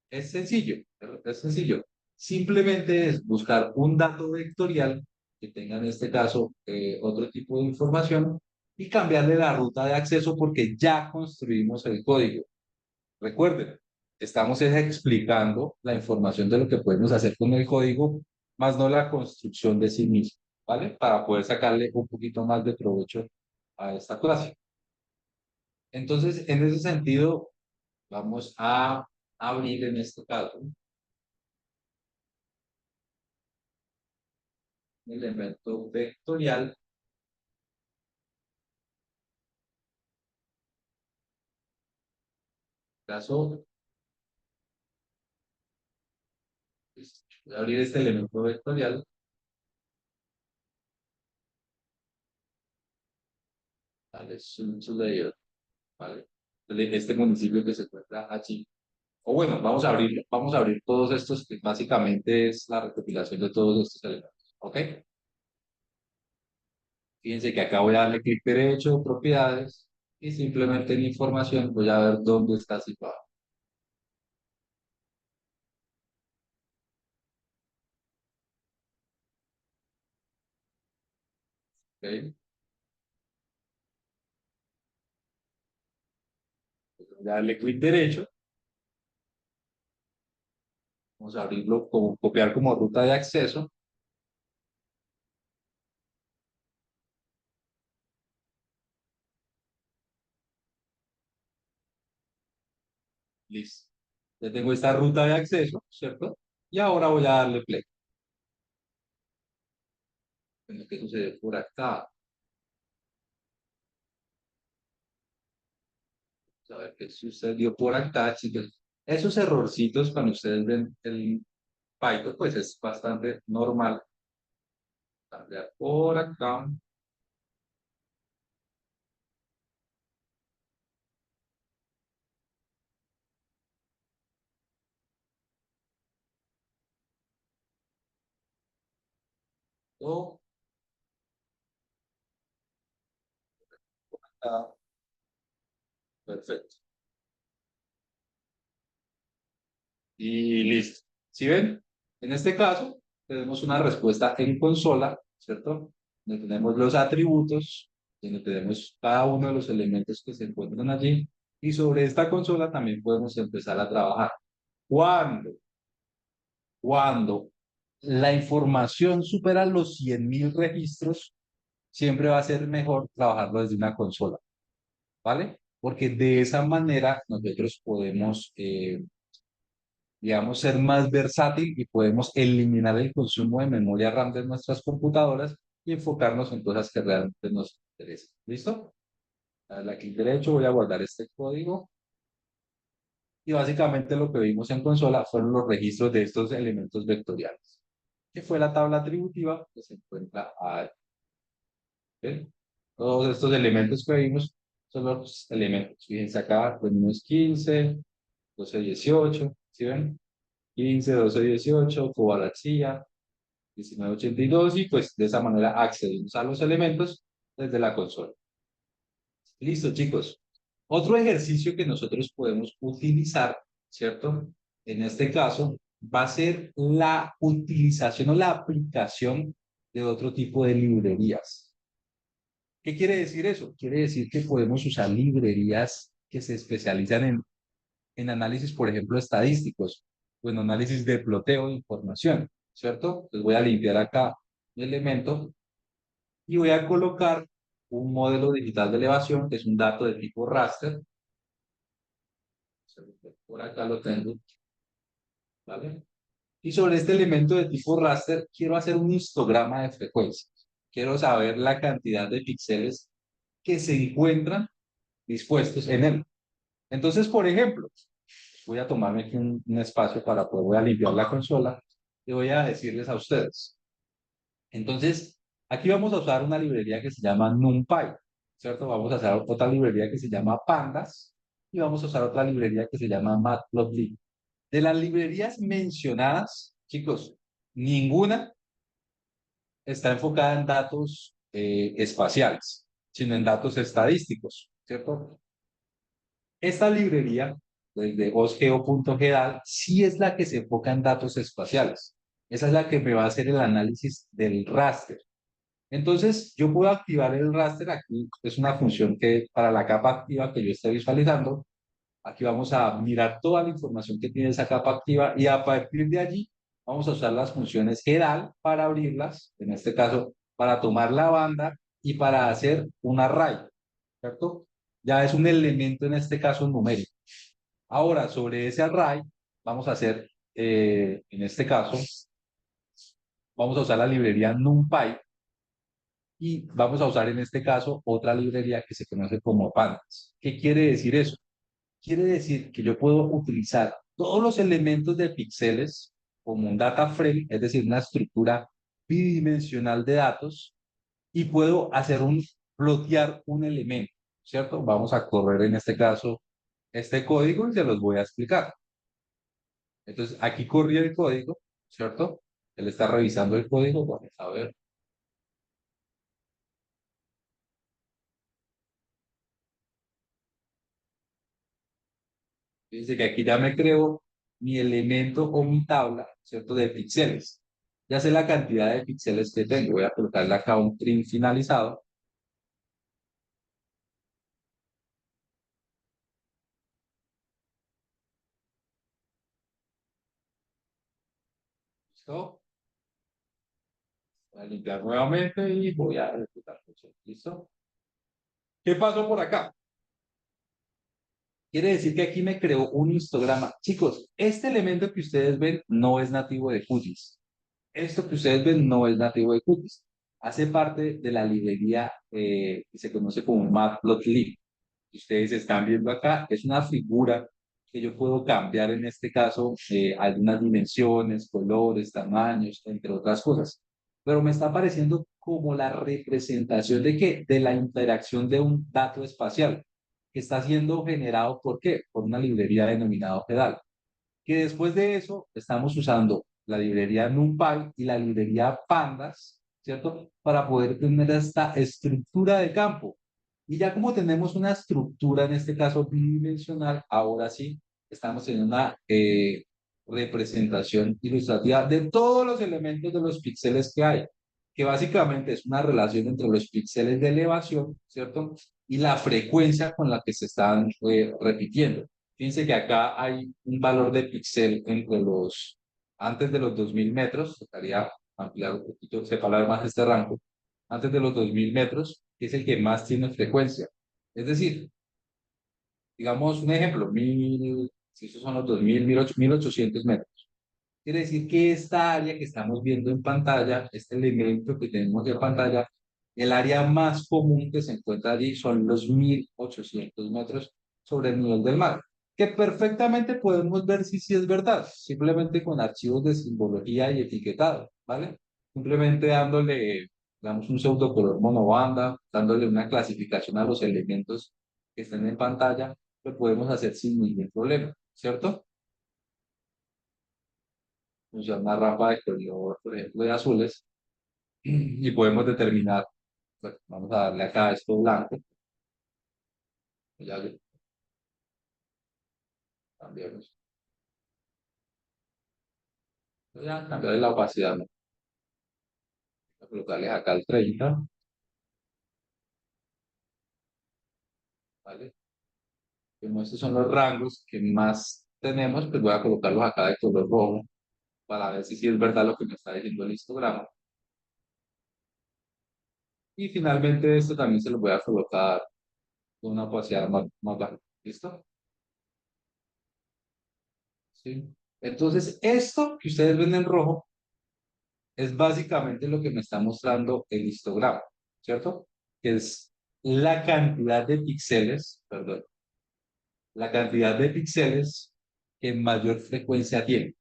[SPEAKER 2] es sencillo, es sencillo. Simplemente es buscar un dato vectorial que tenga en este caso otro tipo de información y cambiarle la ruta de acceso porque ya construimos el código. Recuerden, estamos explicando la información de lo que podemos hacer con el código, más no la construcción de sí mismo, ¿vale? Para poder sacarle un poquito más de provecho a esta clase. Entonces, en ese sentido, vamos a abrir en este caso el elemento vectorial. Caso, voy a abrir este elemento vectorial. Vale, layer, ¿vale? Este municipio que se encuentra allí. O bueno, vamos a abrir todos estos, que básicamente es la recopilación de todos estos elementos. ¿Ok? Fíjense que acá voy a darle clic derecho, propiedades, y simplemente en información voy a ver dónde está situado. ¿Ok? Voy a darle clic derecho, vamos a abrirlo como copiar como ruta de acceso. Listo. Ya tengo esta ruta de acceso, ¿cierto? Y ahora voy a darle play. Bueno, ¿qué sucede por acá? A ver qué sucedió por acá, chicos. Esos errorcitos cuando ustedes ven el Python, pues es bastante normal. Cambiar por acá. O acá. Perfecto. Y listo. ¿Sí ven? En este caso, tenemos una respuesta en consola, ¿cierto? Donde tenemos los atributos, donde tenemos cada uno de los elementos que se encuentran allí. Y sobre esta consola también podemos empezar a trabajar. ¿Cuándo? Cuando la información supera los 100.000 registros, siempre va a ser mejor trabajarlo desde una consola, ¿vale? Porque de esa manera nosotros podemos, digamos, ser más versátil y podemos eliminar el consumo de memoria RAM de nuestras computadoras y enfocarnos en cosas que realmente nos interesan. ¿Listo? A la clic derecho voy a guardar este código y básicamente lo que vimos en consola fueron los registros de estos elementos vectoriales, que fue la tabla atributiva que se encuentra ahí. ¿Ven? Todos estos elementos que vimos son los elementos. Fíjense acá, tenemos 15, 12, 18, ¿sí ven? 15, 12, 18, cobalaxia, 1982 y pues de esa manera accedemos a los elementos desde la consola. Listo, chicos. Otro ejercicio que nosotros podemos utilizar, ¿cierto? En este caso, va a ser la utilización o la aplicación de otro tipo de librerías. ¿Qué quiere decir eso? Quiere decir que podemos usar librerías que se especializan en análisis, por ejemplo, estadísticos o en análisis de ploteo de información, ¿cierto? Entonces voy a limpiar acá el elemento y voy a colocar un modelo digital de elevación, que es un dato de tipo raster. Por acá lo tengo, ¿vale? Y sobre este elemento de tipo raster, quiero hacer un histograma de frecuencias. Quiero saber la cantidad de píxeles que se encuentran dispuestos en él. Entonces, por ejemplo, voy a tomarme aquí un espacio para poder, voy a limpiar la consola y voy a decirles a ustedes. Entonces, aquí vamos a usar una librería que se llama NumPy, ¿cierto? Vamos a usar otra librería que se llama Pandas y vamos a usar otra librería que se llama Matplotlib. De las librerías mencionadas, chicos, ninguna está enfocada en datos espaciales, sino en datos estadísticos, ¿cierto? Esta librería desde osgeo.gedal, sí es la que se enfoca en datos espaciales. Esa es la que me va a hacer el análisis del raster. Entonces, yo puedo activar el raster aquí. Es una función que para la capa activa que yo esté visualizando, aquí vamos a mirar toda la información que tiene esa capa activa y a partir de allí vamos a usar las funciones GEDAL para abrirlas, en este caso para tomar la banda y para hacer un array, ¿cierto? Ya es un elemento en este caso numérico. Ahora, sobre ese array, vamos a hacer, en este caso, vamos a usar la librería NumPy y vamos a usar en este caso otra librería que se conoce como Pandas. ¿Qué quiere decir eso? Quiere decir que yo puedo utilizar todos los elementos de píxeles como un data frame, es decir, una estructura bidimensional de datos, y puedo hacer plotear un elemento, ¿cierto? Vamos a correr en este caso este código y se los voy a explicar. Entonces, aquí corrí el código, ¿cierto? Él está revisando el código, vamos a ver. Dice que aquí ya me creo mi elemento o mi tabla, ¿cierto? De píxeles. Ya sé la cantidad de píxeles que tengo. Voy a colocarle acá un trim finalizado. ¿Listo? Voy a limpiar nuevamente y voy a ejecutar. ¿Listo? ¿Qué pasó por acá? Quiere decir que aquí me creó un histograma. Chicos, este elemento que ustedes ven no es nativo de QGIS. Esto que ustedes ven no es nativo de QGIS. Hace parte de la librería que se conoce como Matplotlib. Que ustedes están viendo acá, es una figura que yo puedo cambiar en este caso algunas dimensiones, colores, tamaños, entre otras cosas. Pero me está apareciendo como la representación de qué? De la interacción de un dato espacial que está siendo generado ¿por qué? Por una librería denominada GEDAL. Que después de eso estamos usando la librería NumPy y la librería Pandas, ¿cierto? Para poder tener esta estructura de campo. Y ya como tenemos una estructura, en este caso bidimensional, ahora sí estamos en una representación ilustrativa de todos los elementos de los píxeles que hay, que básicamente es una relación entre los píxeles de elevación, ¿cierto? Y la frecuencia con la que se están repitiendo. Fíjense que acá hay un valor de píxel entre antes de los 2000 metros, tocaría ampliar un poquito, separar más este rango, antes de los 2000 metros, que es el que más tiene frecuencia. Es decir, digamos un ejemplo, si esos son los 2000, 1800 metros. Quiere decir que esta área que estamos viendo en pantalla, este elemento que tenemos en pantalla, el área más común que se encuentra allí son los 1800 metros sobre el nivel del mar, que perfectamente podemos ver si sí es verdad, simplemente con archivos de simbología y etiquetado, ¿vale? Simplemente dándole, digamos, un pseudo color monobanda, dándole una clasificación a los elementos que estén en pantalla, lo podemos hacer sin ningún problema, ¿cierto? Usar una rampa de color, por ejemplo, de azules, y podemos determinar, bueno, vamos a darle acá esto blanco, ya le cambiamos, ya cambiarle la opacidad, ¿no? Voy a colocarle acá el 30, ¿vale? Como estos son los rangos que más tenemos, pues voy a colocarlos acá de color rojo para ver si sí es verdad lo que me está diciendo el histograma. Y finalmente esto también se lo voy a colocar con una opacidad más baja. ¿Listo? Sí. Entonces, esto que ustedes ven en rojo es básicamente lo que me está mostrando el histograma, ¿cierto? Que es la cantidad de píxeles, perdón, la cantidad de píxeles que mayor frecuencia tiene,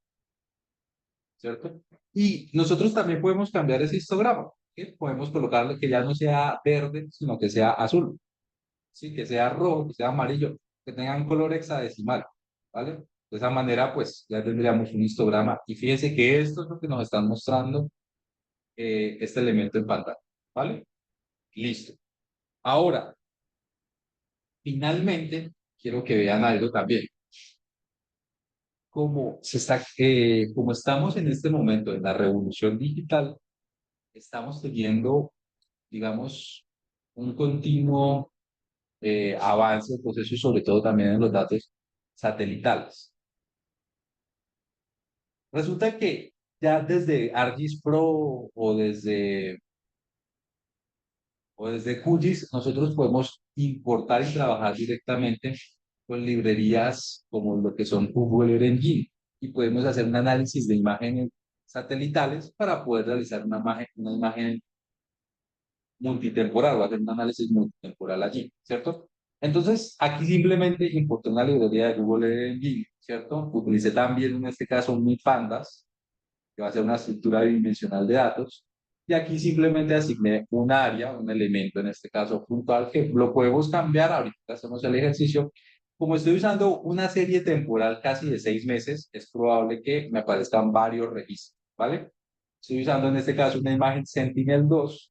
[SPEAKER 2] ¿cierto? Y nosotros también podemos cambiar ese histograma, ¿sí? Podemos colocarle que ya no sea verde, sino que sea azul, ¿sí? Que sea rojo, que sea amarillo, que tenga un color hexadecimal, ¿vale? De esa manera, pues ya tendríamos un histograma. Y fíjense que esto es lo que nos están mostrando este elemento en pantalla, ¿vale? Listo. Ahora, finalmente, quiero que vean algo también. como estamos en este momento en la revolución digital, estamos teniendo, digamos, un continuo avance del proceso y sobre todo también en los datos satelitales. Resulta que ya desde ArcGIS Pro o desde QGIS, nosotros podemos importar y trabajar directamente con librerías como lo que son Google Earth Engine y podemos hacer un análisis de imágenes satelitales para poder realizar una imagen multitemporal o hacer un análisis multitemporal allí, ¿cierto? Entonces, aquí simplemente importé una librería de Google Earth Engine, ¿cierto? Utilicé también en este caso mi Pandas, que va a ser una estructura bidimensional de datos. Y aquí simplemente asigné un área, un elemento, en este caso puntual, que lo podemos cambiar. Ahorita hacemos el ejercicio. Como estoy usando una serie temporal casi de 6 meses, es probable que me aparezcan varios registros, ¿vale? Estoy usando en este caso una imagen Sentinel-2,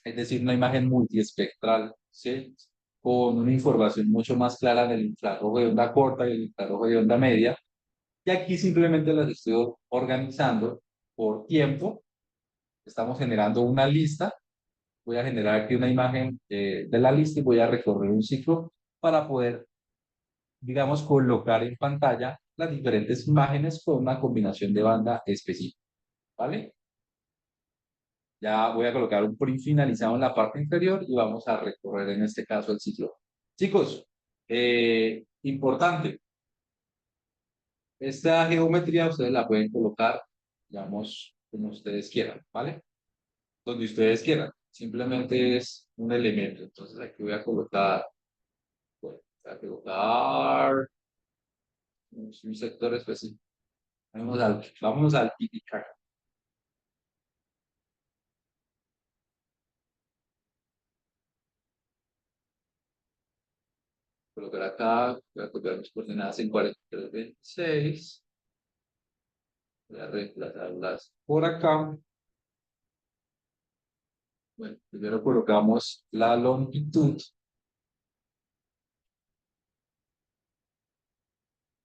[SPEAKER 2] es decir, una imagen multiespectral, ¿sí? Con una información mucho más clara del infrarrojo de onda corta y el infrarrojo de onda media. Y aquí simplemente las estoy organizando por tiempo. Estamos generando una lista. Voy a generar aquí una imagen de la lista y voy a recorrer un ciclo para poder, digamos, colocar en pantalla las diferentes imágenes con una combinación de banda específica, ¿vale? Ya voy a colocar un print finalizado en la parte inferior y vamos a recorrer en este caso el ciclo. Chicos, importante, esta geometría ustedes la pueden colocar, digamos, como ustedes quieran, ¿vale? Donde ustedes quieran. Simplemente es un elemento. Entonces aquí voy a colocar, bueno, voy a colocar un sector específico. Vámonos al Titicaca. Colocar acá, voy a colocar mis coordenadas en 43, 26. Voy a reemplazarlas por acá. Bueno, primero colocamos la longitud,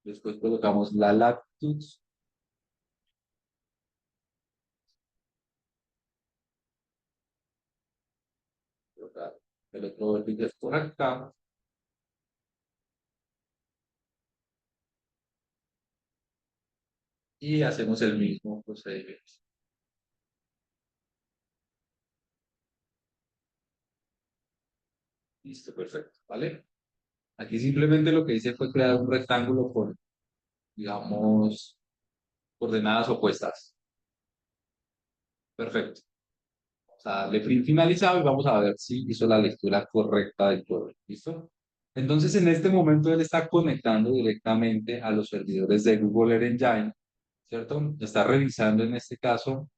[SPEAKER 2] después colocamos la latitud, colocar el otro vértice por acá y hacemos el mismo procedimiento. Listo, perfecto, ¿vale? Aquí simplemente lo que hice fue crear un rectángulo con, digamos, coordenadas opuestas. Perfecto. Vamos a darle print finalizado y vamos a ver si hizo la lectura correcta del todo. ¿Listo? Entonces, en este momento él está conectando directamente a los servidores de Google Earth Engine, ¿cierto? Está revisando en este caso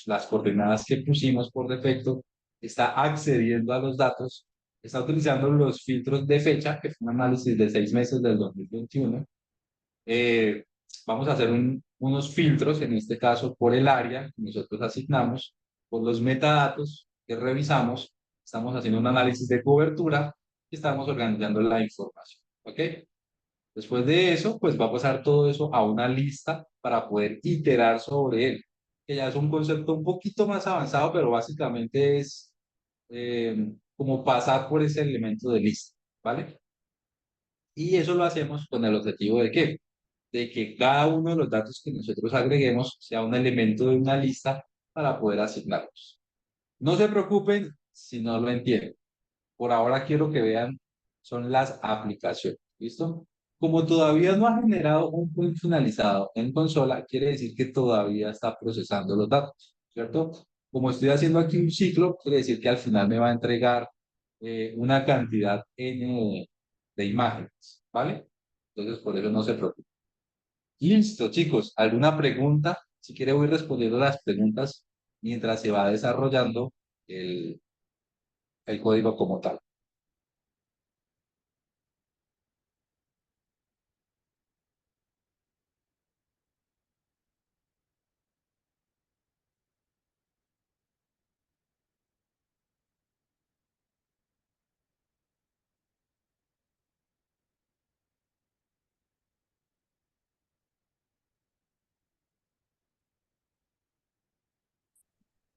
[SPEAKER 2] las coordenadas que pusimos por defecto, está accediendo a los datos, está utilizando los filtros de fecha, que es un análisis de 6 meses del 2021. eh, Vamos a hacer unos filtros, en este caso por el área que nosotros asignamos, por los metadatos que revisamos, estamos haciendo un análisis de cobertura y estamos organizando la información. ¿Ok? Después de eso, pues va a pasar todo eso a una lista para poder iterar sobre él, que ya es un concepto un poquito más avanzado, pero básicamente es como pasar por ese elemento de lista, ¿vale? Y eso lo hacemos con el objetivo de qué? De que cada uno de los datos que nosotros agreguemos sea un elemento de una lista para poder asignarlos. No se preocupen si no lo entienden. Por ahora quiero que vean son las aplicaciones. ¿Listo? Como todavía no ha generado un print finalizado en consola, quiere decir que todavía está procesando los datos, ¿cierto? Como estoy haciendo aquí un ciclo, quiere decir que al final me va a entregar una cantidad N de imágenes, ¿vale? Entonces, por eso no se preocupen. Listo, chicos. ¿Alguna pregunta? Si quiere, voy respondiendo las preguntas mientras se va desarrollando el código como tal.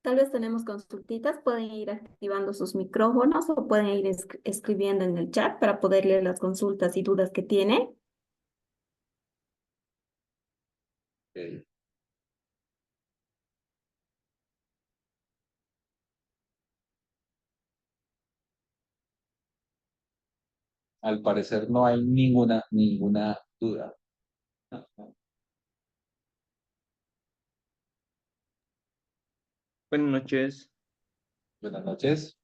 [SPEAKER 1] Tal vez tenemos consultitas, pueden ir activando sus micrófonos o pueden ir escribiendo en el chat para poder leer las consultas y dudas que tienen.
[SPEAKER 2] Ok. Al parecer no hay ninguna duda.
[SPEAKER 3] Buenas noches,
[SPEAKER 2] Buenas noches.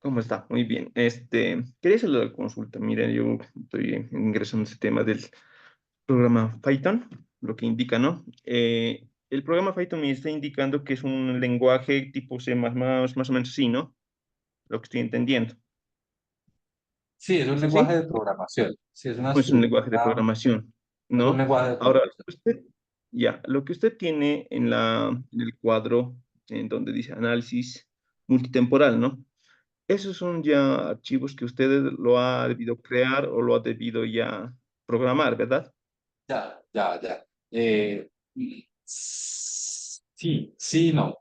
[SPEAKER 3] ¿cómo está? Muy bien. Quería hacerle la consulta. Mira, yo estoy ingresando a este tema del programa Python, lo que indica, ¿no? El programa Python me está indicando que es un lenguaje tipo C++, más o menos así, ¿no? Lo que estoy entendiendo.
[SPEAKER 2] Sí, es un
[SPEAKER 3] ¿Es
[SPEAKER 2] lenguaje
[SPEAKER 3] así?
[SPEAKER 2] de programación. Sí, es una
[SPEAKER 3] No es un lenguaje de
[SPEAKER 2] estructura,
[SPEAKER 3] programación,
[SPEAKER 2] es un
[SPEAKER 3] ¿no?
[SPEAKER 2] lenguaje de
[SPEAKER 3] Ahora,
[SPEAKER 2] programación.
[SPEAKER 3] lo que usted tiene en el cuadro, en donde dice análisis multitemporal, ¿no? Esos son ya archivos que usted lo ha debido crear o lo ha debido ya programar, ¿verdad?
[SPEAKER 2] Ya. Sí, sí, no.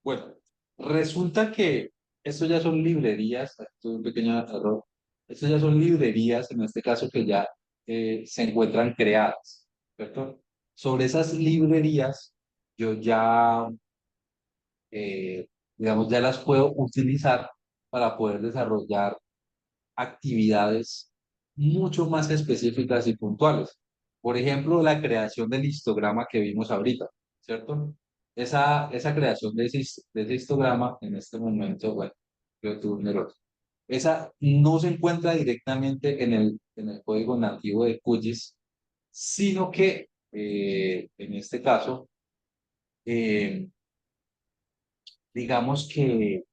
[SPEAKER 2] Bueno, resulta que esto ya son librerías, esto es un pequeño error, esto ya son librerías, en este caso que ya se encuentran creadas, ¿cierto? Sobre esas librerías, yo ya, digamos, ya las puedo utilizar para poder desarrollar actividades mucho más específicas y puntuales. Por ejemplo, la creación del histograma que vimos ahorita, ¿cierto? Esa creación de ese histograma en este momento, bueno, yo tuve un error. Esa no se encuentra directamente en el código nativo de QGIS, sino que en este caso, eh, digamos que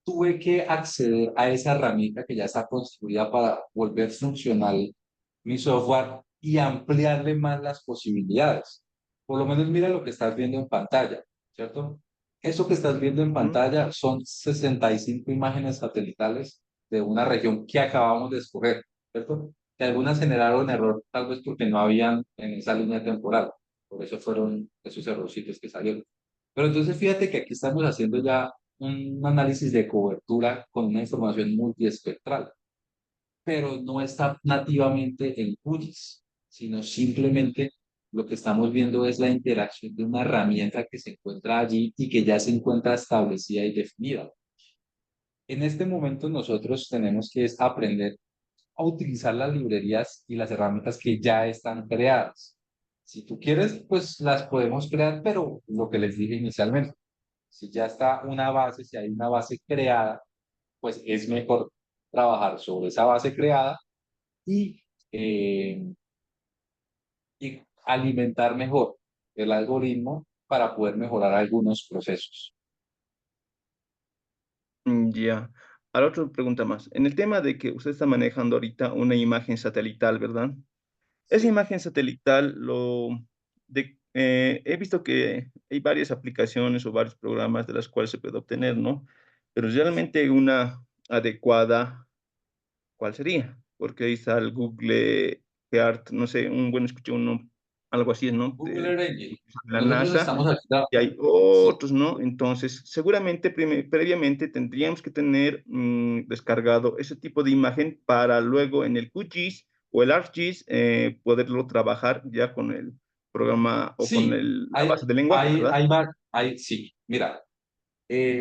[SPEAKER 2] tuve que acceder a esa herramienta que ya está construida para volver funcional mi software y ampliarle más las posibilidades. Por lo menos mira lo que estás viendo en pantalla, ¿cierto? Eso que estás viendo en
[SPEAKER 3] Ujú.
[SPEAKER 2] pantalla son 65 imágenes satelitales de una región que acabamos de escoger, ¿cierto? Que algunas generaron error, tal vez porque no habían en esa línea temporal. Por eso fueron esos errorcitos que salieron. Pero entonces fíjate que aquí estamos haciendo ya un análisis de cobertura con una información multiespectral, pero no está nativamente en QGIS, sino simplemente lo que estamos viendo es la interacción de una herramienta que se encuentra allí y que ya se encuentra establecida y definida. En este momento nosotros tenemos que es aprender a utilizar las librerías y las herramientas que ya están creadas. Si tú quieres, pues las podemos crear, pero lo que les dije inicialmente, si ya está una base, si hay una base creada, pues es mejor trabajar sobre esa base creada y, eh, y alimentar mejor el algoritmo para poder mejorar algunos procesos.
[SPEAKER 3] Ya. Ahora otra pregunta más. En el tema de que usted está manejando ahorita una imagen satelital, ¿verdad? Esa
[SPEAKER 2] Sí,
[SPEAKER 3] imagen satelital, he visto que hay varias aplicaciones o varios programas de las cuales se puede obtener, ¿no? Pero realmente una adecuada, ¿cuál sería? Porque ahí está el Google Earth, no sé, escuché uno, algo así, ¿no?
[SPEAKER 2] Google Earth Engine.
[SPEAKER 3] La
[SPEAKER 2] Nosotros
[SPEAKER 3] NASA,
[SPEAKER 2] estamos aquí.
[SPEAKER 3] y hay
[SPEAKER 2] Sí,
[SPEAKER 3] otros, ¿no? Entonces, seguramente previamente tendríamos que tener descargado ese tipo de imagen para luego en el QGIS o el ArcGIS poderlo trabajar ya con el programa o con
[SPEAKER 2] sí,
[SPEAKER 3] la base de lenguaje, ¿verdad?
[SPEAKER 2] sí. Mira,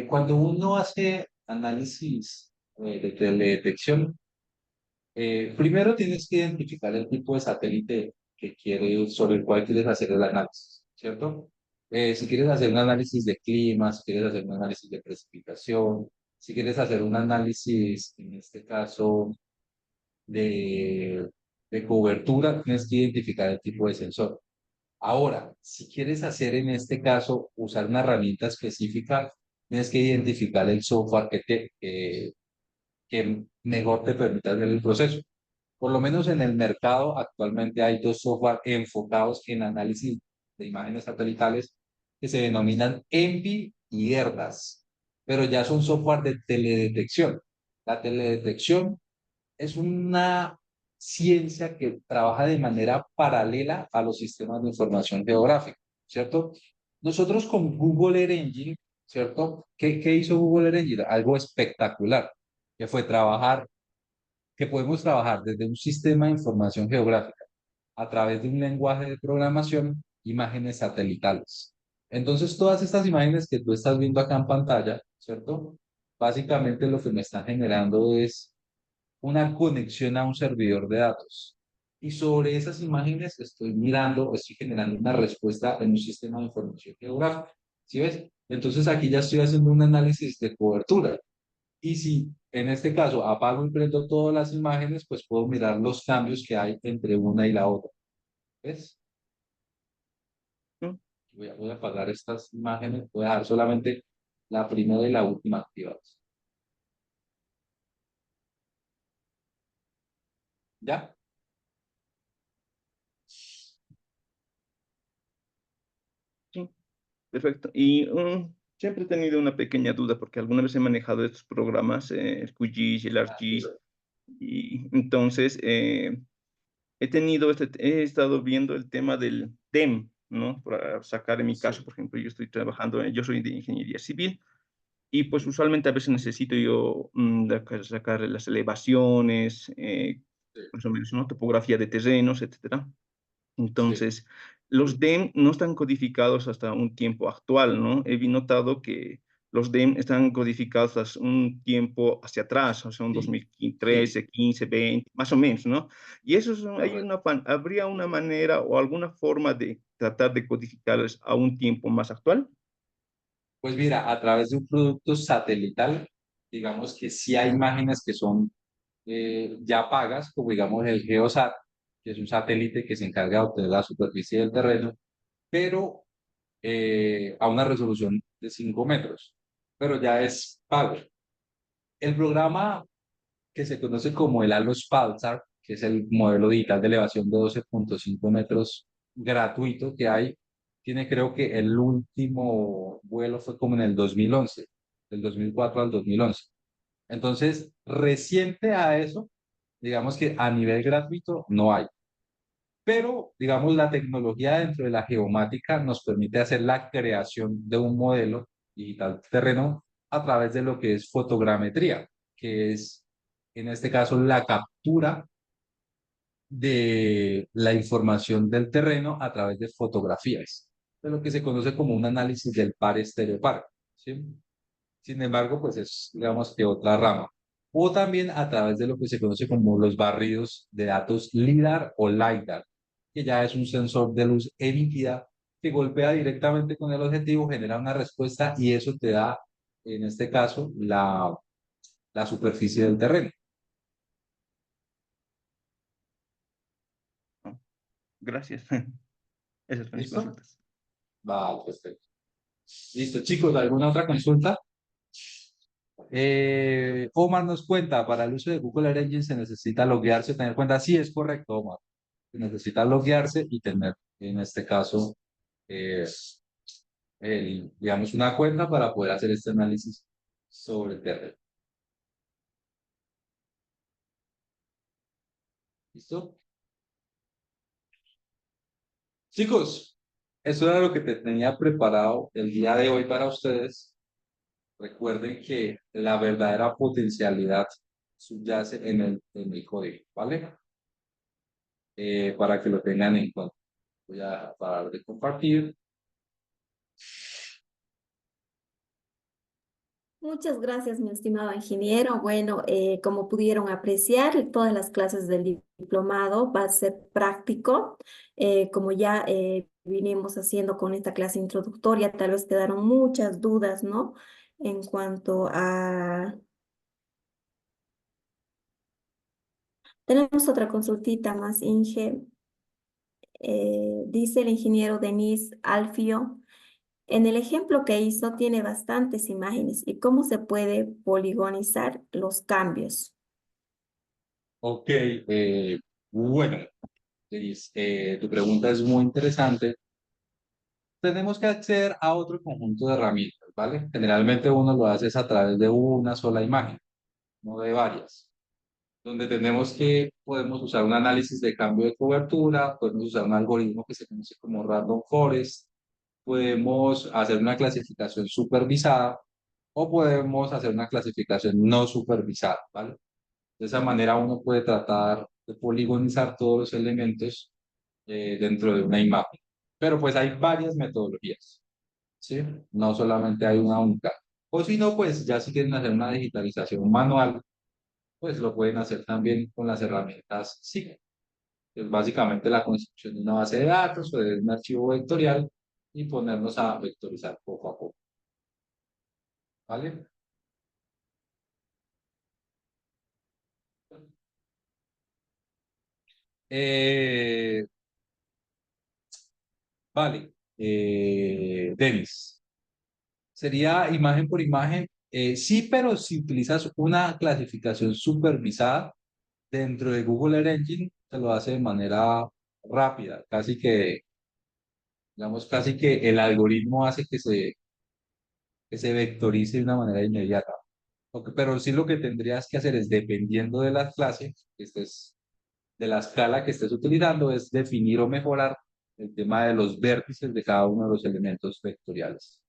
[SPEAKER 2] cuando uno hace análisis de teledetección, primero tienes que identificar el tipo de satélite que quieres, sobre el cual quieres hacer el análisis, ¿cierto? Si quieres hacer un análisis de clima, si quieres hacer un análisis de precipitación, si quieres hacer un análisis, en este caso, de, de cobertura, tienes que identificar el tipo de sensor. Ahora, si quieres hacer en este caso, usar una herramienta específica, tienes que identificar el software que mejor te permita hacer el proceso. Por lo menos en el mercado actualmente hay dos software enfocados en análisis de imágenes satelitales que se denominan ENVI y ERDAS, pero ya son software de teledetección. La teledetección es una ciencia que trabaja de manera paralela a los sistemas de información geográfica. ¿cierto? Nosotros con Google Earth Engine, ¿cierto? ¿Qué hizo Google Earth Engine? Algo espectacular, que fue trabajar, que podemos trabajar desde un sistema de información geográfica a través de un lenguaje de programación, imágenes satelitales. Entonces, todas estas imágenes que tú estás viendo acá en pantalla, ¿cierto? Básicamente lo que me están generando es una conexión a un servidor de datos. Y sobre esas imágenes estoy mirando, estoy generando una respuesta en un sistema de información geográfica. ¿Sí ves? Entonces aquí ya estoy haciendo un análisis de cobertura. Y si en este caso apago y prendo todas las imágenes, pues puedo mirar los cambios que hay entre una y la otra. ¿Ves?
[SPEAKER 3] ¿no?
[SPEAKER 2] Voy a apagar estas imágenes, voy a dejar solamente la primera y la última activadas. ¿Ya?
[SPEAKER 3] Sí, perfecto. Y siempre he tenido una pequeña duda porque alguna vez he manejado estos programas, el QGIS y el ArcGIS, y entonces he estado viendo el tema del DEM, ¿no? Para sacar en mi
[SPEAKER 2] Sí,
[SPEAKER 3] caso, por ejemplo, yo estoy trabajando, yo soy de ingeniería civil y pues usualmente a veces necesito yo sacar las elevaciones,
[SPEAKER 2] sí,
[SPEAKER 3] más o menos, ¿no? Topografía de terrenos, etcétera.
[SPEAKER 2] sí.
[SPEAKER 3] Entonces, los DEM no están codificados hasta un tiempo actual, ¿no? He notado que los DEM están codificados hasta un tiempo hacia atrás, o sea, un
[SPEAKER 2] Sí, sí,
[SPEAKER 3] 2013, 15, 20, más o menos, ¿no? Y eso
[SPEAKER 2] correcto.
[SPEAKER 3] ¿habría una manera o alguna forma de tratar de codificarlos a un tiempo más actual?
[SPEAKER 2] Pues mira, a través de un producto satelital, digamos que sí hay imágenes que son ya pagas, como digamos el GeoSat, que es un satélite que se encarga de obtener la superficie del terreno, pero a una resolución de 5 metros, pero ya es pago. El programa que se conoce como el ALOS-PALSAR, que es el modelo digital de elevación de 12,5 metros gratuito que hay, tiene creo que el último vuelo fue como en el 2011, del 2004 al 2011. Entonces, reciente a eso, digamos que a nivel gratuito no hay. Pero, digamos, la tecnología dentro de la geomática nos permite hacer la creación de un modelo digital de terreno a través de lo que es fotogrametría, que es, en este caso, la captura de la información del terreno a través de fotografías, de lo que se conoce como un análisis del par estereopar, ¿sí? Sin embargo, pues es, digamos que otra rama. O también a través de lo que se conoce como los barridos de datos LIDAR o LiDAR, que ya es un sensor de luz emitida que golpea directamente con el objetivo, genera una respuesta y eso te da, en este caso, la superficie del terreno.
[SPEAKER 3] ¿No? Gracias. Esas son mis
[SPEAKER 2] ¿Listo?
[SPEAKER 3] consultas.
[SPEAKER 2] Vale, perfecto. Listo, chicos, ¿alguna otra consulta? Omar nos cuenta, para el uso de Google Earth Engine se necesita loguearse, tener cuenta. Sí, es correcto, Omar. Se necesita loguearse y tener, en este caso, eh, digamos, una cuenta para poder hacer este análisis sobre el terreno. ¿Listo? Chicos, eso era lo que te tenía preparado el día de hoy para ustedes. Recuerden que la verdadera potencialidad subyace en el código, ¿vale? Para que lo tengan en cuenta. Voy a parar de compartir.
[SPEAKER 1] Muchas gracias, mi estimado ingeniero. Bueno, como pudieron apreciar, todas las clases del diplomado va a ser práctico. Como ya vinimos haciendo con esta clase introductoria, tal vez quedaron muchas dudas, ¿no? En cuanto a... Tenemos otra consultita más, Inge. Dice el ingeniero Denis Alfio. En el ejemplo que hizo tiene bastantes imágenes y cómo se puede poligonizar los cambios.
[SPEAKER 2] Ok, bueno, Denis, tu pregunta es muy interesante. Tenemos que acceder a otro conjunto de herramientas, ¿vale? Generalmente uno lo hace es a través de una sola imagen, no de varias, donde podemos usar un análisis de cambio de cobertura, podemos usar un algoritmo que se conoce como Random Forest, podemos hacer una clasificación supervisada o podemos hacer una clasificación no supervisada, ¿vale? De esa manera uno puede tratar de poligonizar todos los elementos dentro de una imagen. Pero pues hay varias metodologías, ¿sí? No solamente hay una única. O si no, pues ya si quieren hacer una digitalización manual, pues lo pueden hacer también con las herramientas SIG. Es básicamente la construcción de una base de datos o de un archivo vectorial y ponernos a vectorizar poco a poco, ¿vale? Eh, vale, Denis, sería imagen por imagen, sí, pero si utilizas una clasificación supervisada dentro de Google Earth Engine, te lo hace de manera rápida, casi que, digamos, casi que el algoritmo hace que se vectorice de una manera inmediata. Pero sí lo que tendrías que hacer es, dependiendo de la clase que estés, de la escala que estés utilizando, es definir o mejorar el tema de los vértices de cada uno de los elementos vectoriales.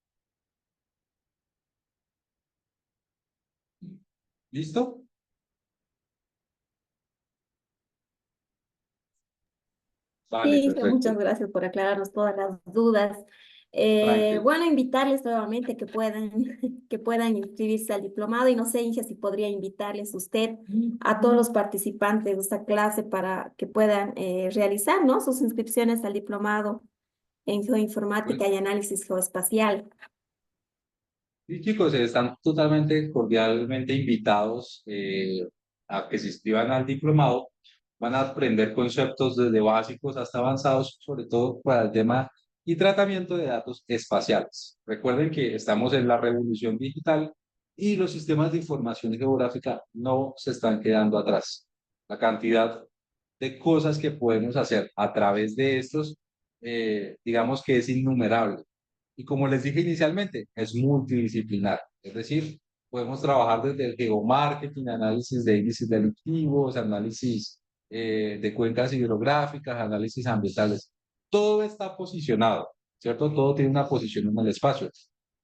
[SPEAKER 2] ¿Listo? Vale,
[SPEAKER 1] Sí,
[SPEAKER 2] perfecto.
[SPEAKER 1] muchas gracias por aclararnos todas las dudas.
[SPEAKER 2] Tranquilo.
[SPEAKER 1] Bueno, invitarles nuevamente que puedan, que puedan inscribirse al diplomado y no sé, Inge, si podría invitarles usted a todos los participantes de esta clase para que puedan realizar, ¿no? Sus inscripciones al diplomado en
[SPEAKER 2] Bueno,
[SPEAKER 1] geoinformática y análisis geoespacial.
[SPEAKER 2] y chicos, están totalmente cordialmente invitados a que se inscriban al diplomado. Van a aprender conceptos desde básicos hasta avanzados, sobre todo para el tema y tratamiento de datos espaciales. Recuerden que estamos en la revolución digital y los sistemas de información geográfica no se están quedando atrás. La cantidad de cosas que podemos hacer a través de estos, digamos que es innumerable. Y como les dije inicialmente, es multidisciplinar. Es decir, podemos trabajar desde el geomarketing, análisis de índices delictivos, análisis de cuencas hidrográficas, análisis ambientales. Todo está posicionado, ¿cierto? Todo tiene una posición en el espacio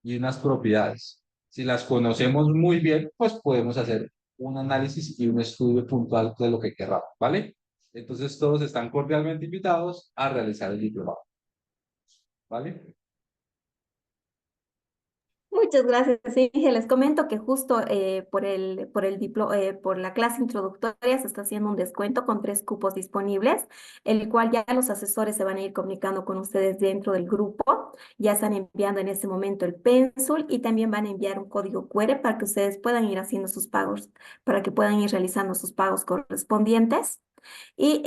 [SPEAKER 2] y unas propiedades. Si las conocemos muy bien, pues podemos hacer un análisis y un estudio puntual de lo que queramos, ¿vale? Entonces todos están cordialmente invitados a realizar el diplomado, ¿vale?
[SPEAKER 1] Muchas gracias, Inge. Les comento que justo por la clase introductoria se está haciendo un descuento con 3 cupos disponibles, el cual ya los asesores se van a ir comunicando con ustedes dentro del grupo. Ya están enviando en ese momento el pénsul y también van a enviar un código QR para que ustedes puedan ir haciendo sus pagos, para que puedan ir realizando sus pagos correspondientes. Y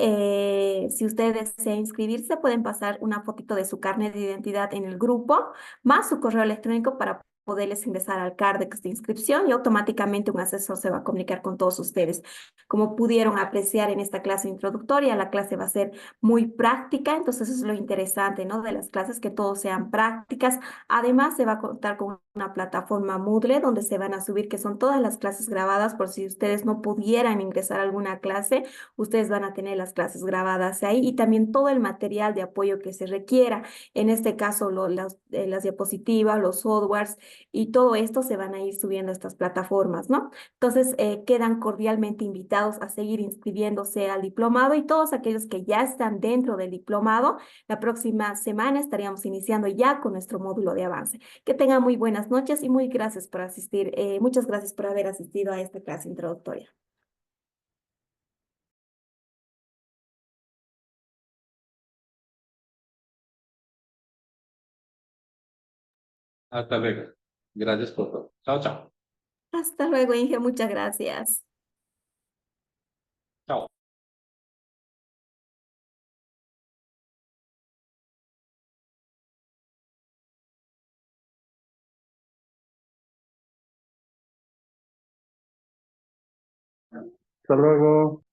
[SPEAKER 1] si ustedes desean inscribirse, pueden pasar una fotito de su carnet de identidad en el grupo, más su correo electrónico para poderles ingresar al CARDEX de inscripción y automáticamente un asesor se va a comunicar con todos ustedes. Como pudieron apreciar en esta clase introductoria, la clase va a ser muy práctica, entonces eso es lo interesante, ¿no? De las clases, que todos sean prácticas. Además, se va a contar con una plataforma Moodle donde se van a subir, que son todas las clases grabadas, por si ustedes no pudieran ingresar a alguna clase, ustedes van a tener las clases grabadas ahí y también todo el material de apoyo que se requiera. En este caso, las diapositivas, los softwares y todo esto se van a ir subiendo a estas plataformas, ¿no? Entonces, quedan cordialmente invitados a seguir inscribiéndose al diplomado y todos aquellos que ya están dentro del diplomado, la próxima semana estaríamos iniciando ya con nuestro módulo de avance. Que tengan muy buenas noches y muy gracias por asistir. Muchas gracias por haber asistido a esta clase introductoria.
[SPEAKER 2] Hasta luego. Gracias por todo. Chao, chao.
[SPEAKER 1] Hasta luego, Inge. Muchas gracias.
[SPEAKER 2] Chao.
[SPEAKER 3] Hasta luego.